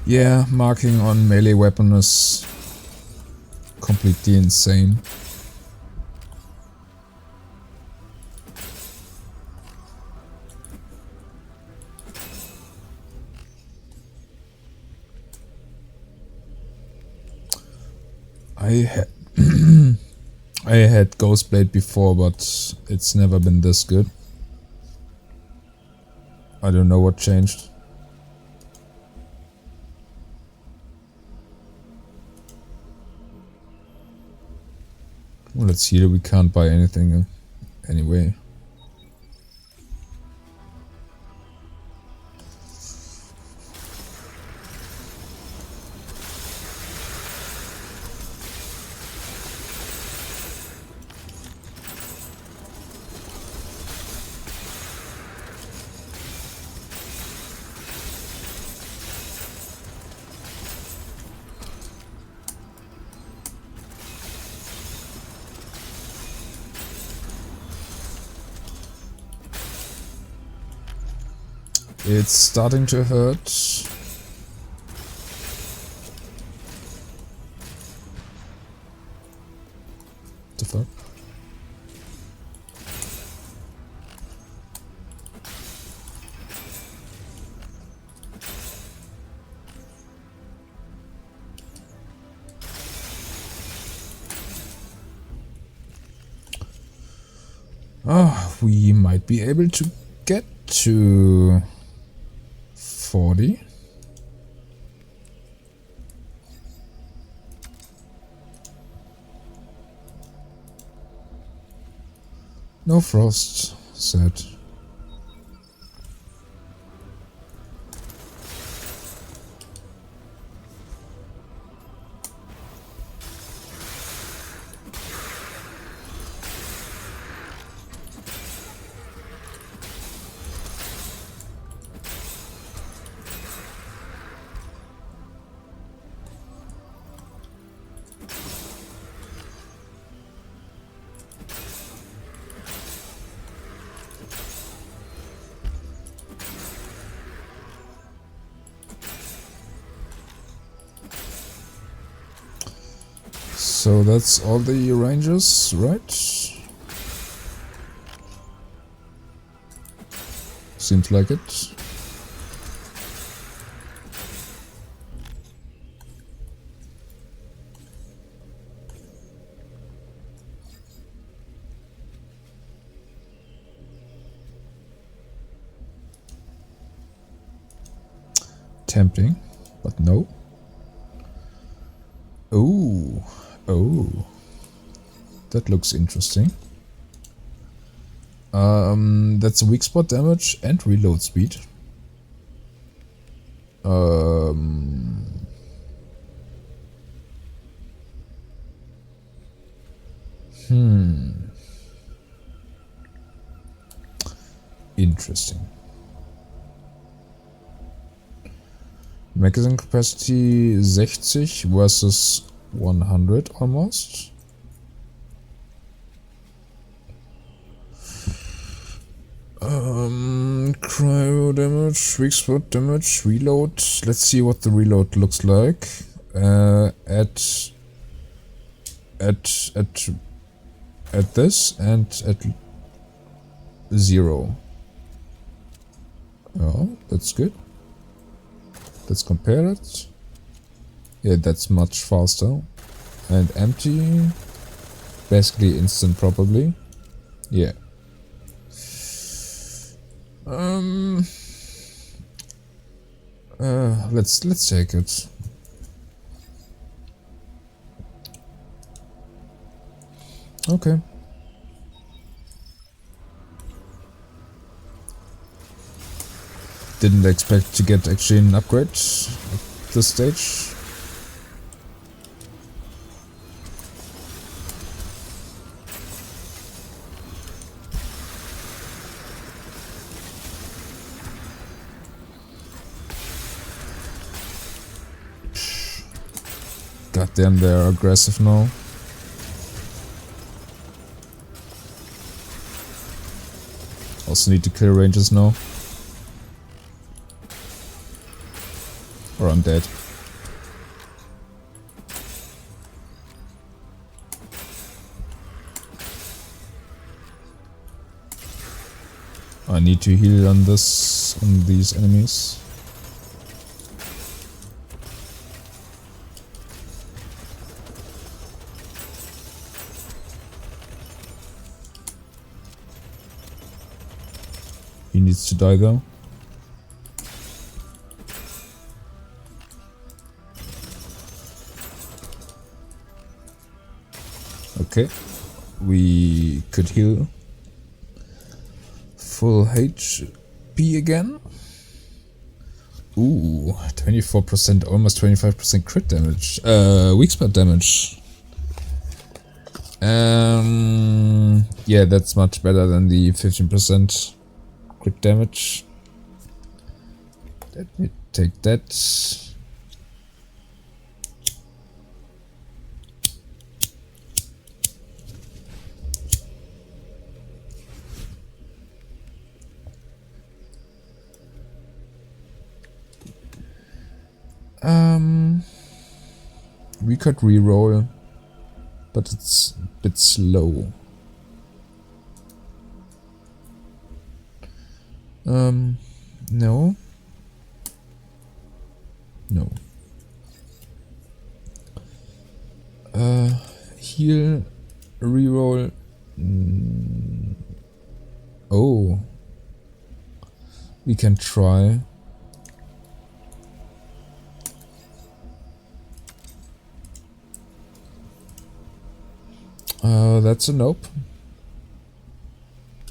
Yeah, marking on melee weapon is completely insane. I had Ghostblade before, but it's never been this good. I don't know what changed. Well, let's heal. We can't buy anything anyway. It's starting to hurt. The fuck? Oh, we might be able to get to 40. No frost, sad. So that's all the rangers, right? Seems like it. Tempting, but no. Oh, oh, that looks interesting. That's weak spot damage and reload speed. Interesting. Magazine capacity 60 versus 100 almost. Cryo damage, weak spot damage, reload. Let's see what the reload looks like. At this and at 0. Oh, that's good. Let's compare it. Yeah, that's much faster. And empty. Basically instant probably. Yeah. Let's take it. Okay. Didn't expect to get actually an upgrade at this stage. God damn, they're aggressive now. Also need to kill rangers now. Or I'm dead. I need to heal on these enemies. He needs to die though. Okay, we could heal full HP again. Ooh, 24%, almost 25% crit damage. Weak spot damage. Yeah, that's much better than the 15% crit damage. Let me take that. We could reroll, but it's a bit slow. No. No. Heal, reroll. Oh. We can try. That's a nope.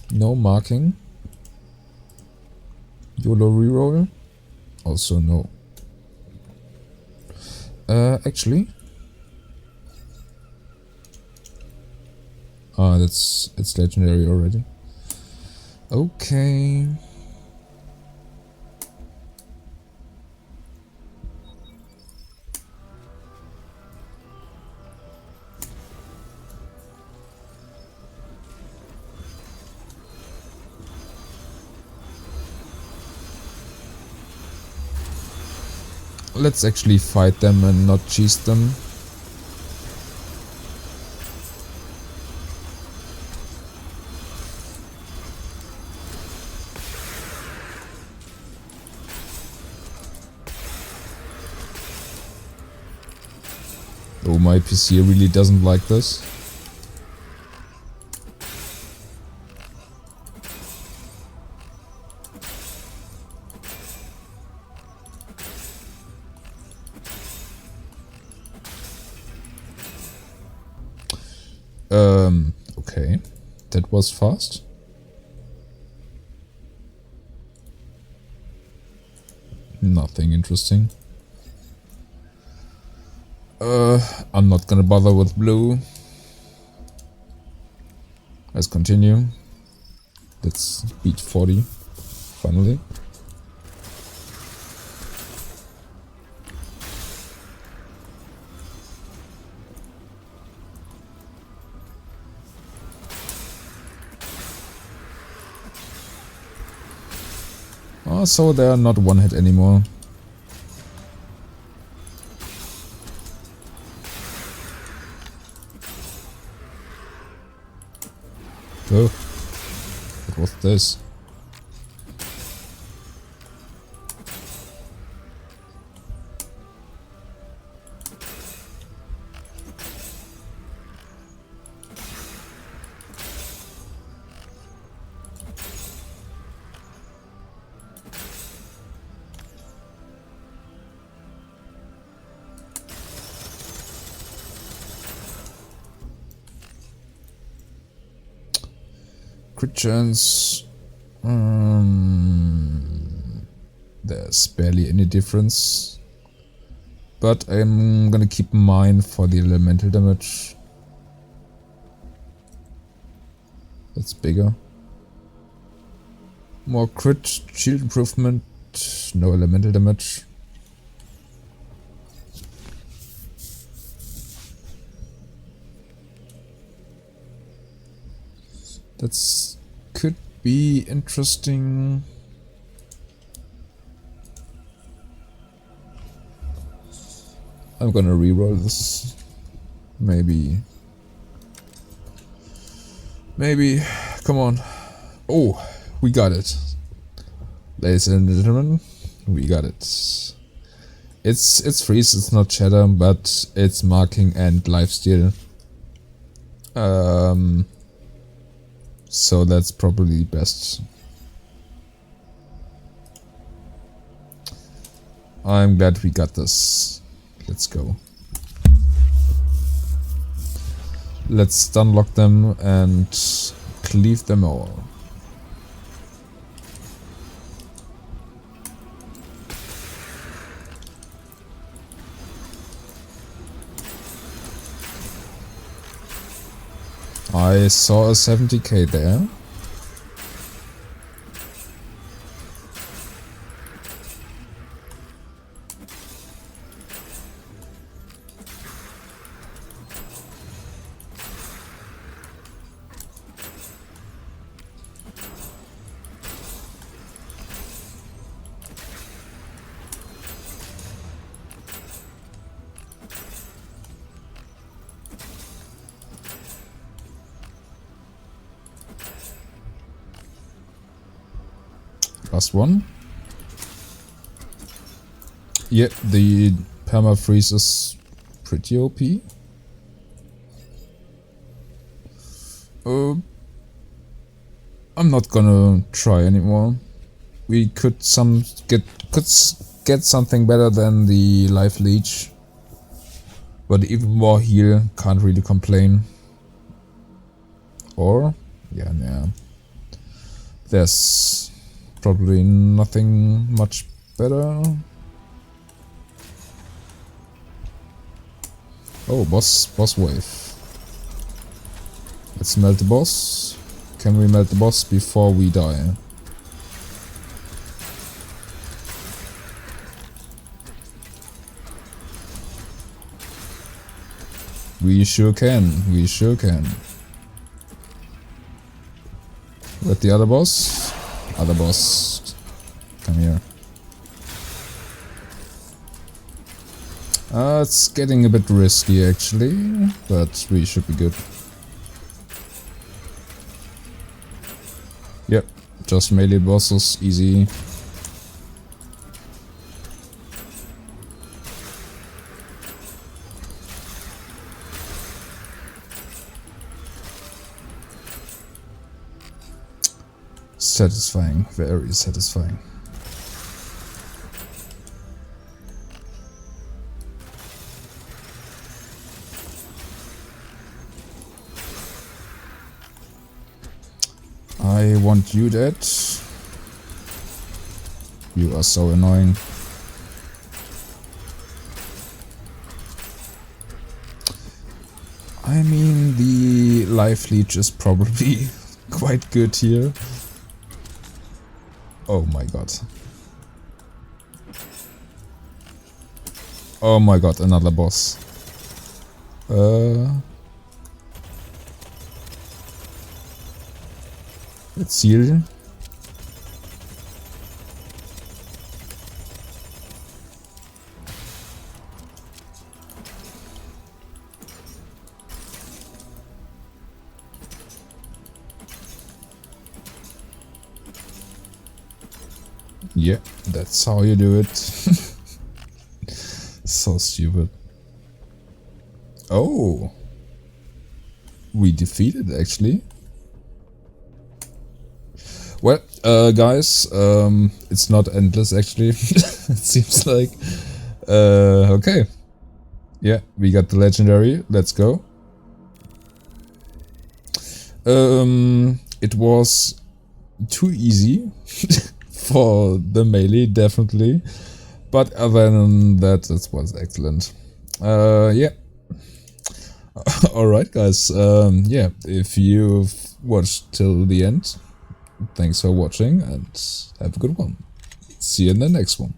No marking. YOLO reroll. Also no. Actually. Ah, it's legendary already. Okay. Let's actually fight them and not cheese them. Oh, my PC really doesn't like this. Okay. That was fast. Nothing interesting. I'm not gonna bother with blue. Let's continue. Let's beat 40. Finally. Oh, so they are not one hit anymore. Oh, what was this? Crit chance. There's barely any difference. But I'm gonna keep mine for the elemental damage. That's bigger. More crit, shield improvement, no elemental damage. That's could be interesting. I'm gonna reroll this. Maybe. Come on. Oh, we got it. Ladies and gentlemen, we got it. It's freeze, it's not shatter, but it's marking and lifesteal. So that's probably best. I'm glad we got this. Let's go. Let's stunlock them and cleave them all. I saw a 70k there. Last one. Yeah, the permafreeze is pretty OP. I'm not gonna try anymore. We could get something better than the life leech, but even more heal, can't really complain. Or yeah. There's probably nothing much better. Oh, boss wave. Let's melt the boss. Can we melt the boss before we die? We sure can. We sure can. With the other boss? Other boss. Come here. It's getting a bit risky actually, but we should be good. Yep, just melee bosses, easy. Satisfying, very satisfying. I want you dead. You are so annoying. I mean, the life leech is probably quite good here. Oh my god. Oh my god, another boss. Let's heal. Yeah, that's how you do it. So stupid. Oh, we defeated actually. Well, guys, it's not endless actually. It seems like. Okay. Yeah, we got the legendary. Let's go. It was too easy for the melee, definitely. But other than that, it was excellent. Yeah. Alright, guys. Yeah, if you've watched till the end, thanks for watching and have a good one. See you in the next one.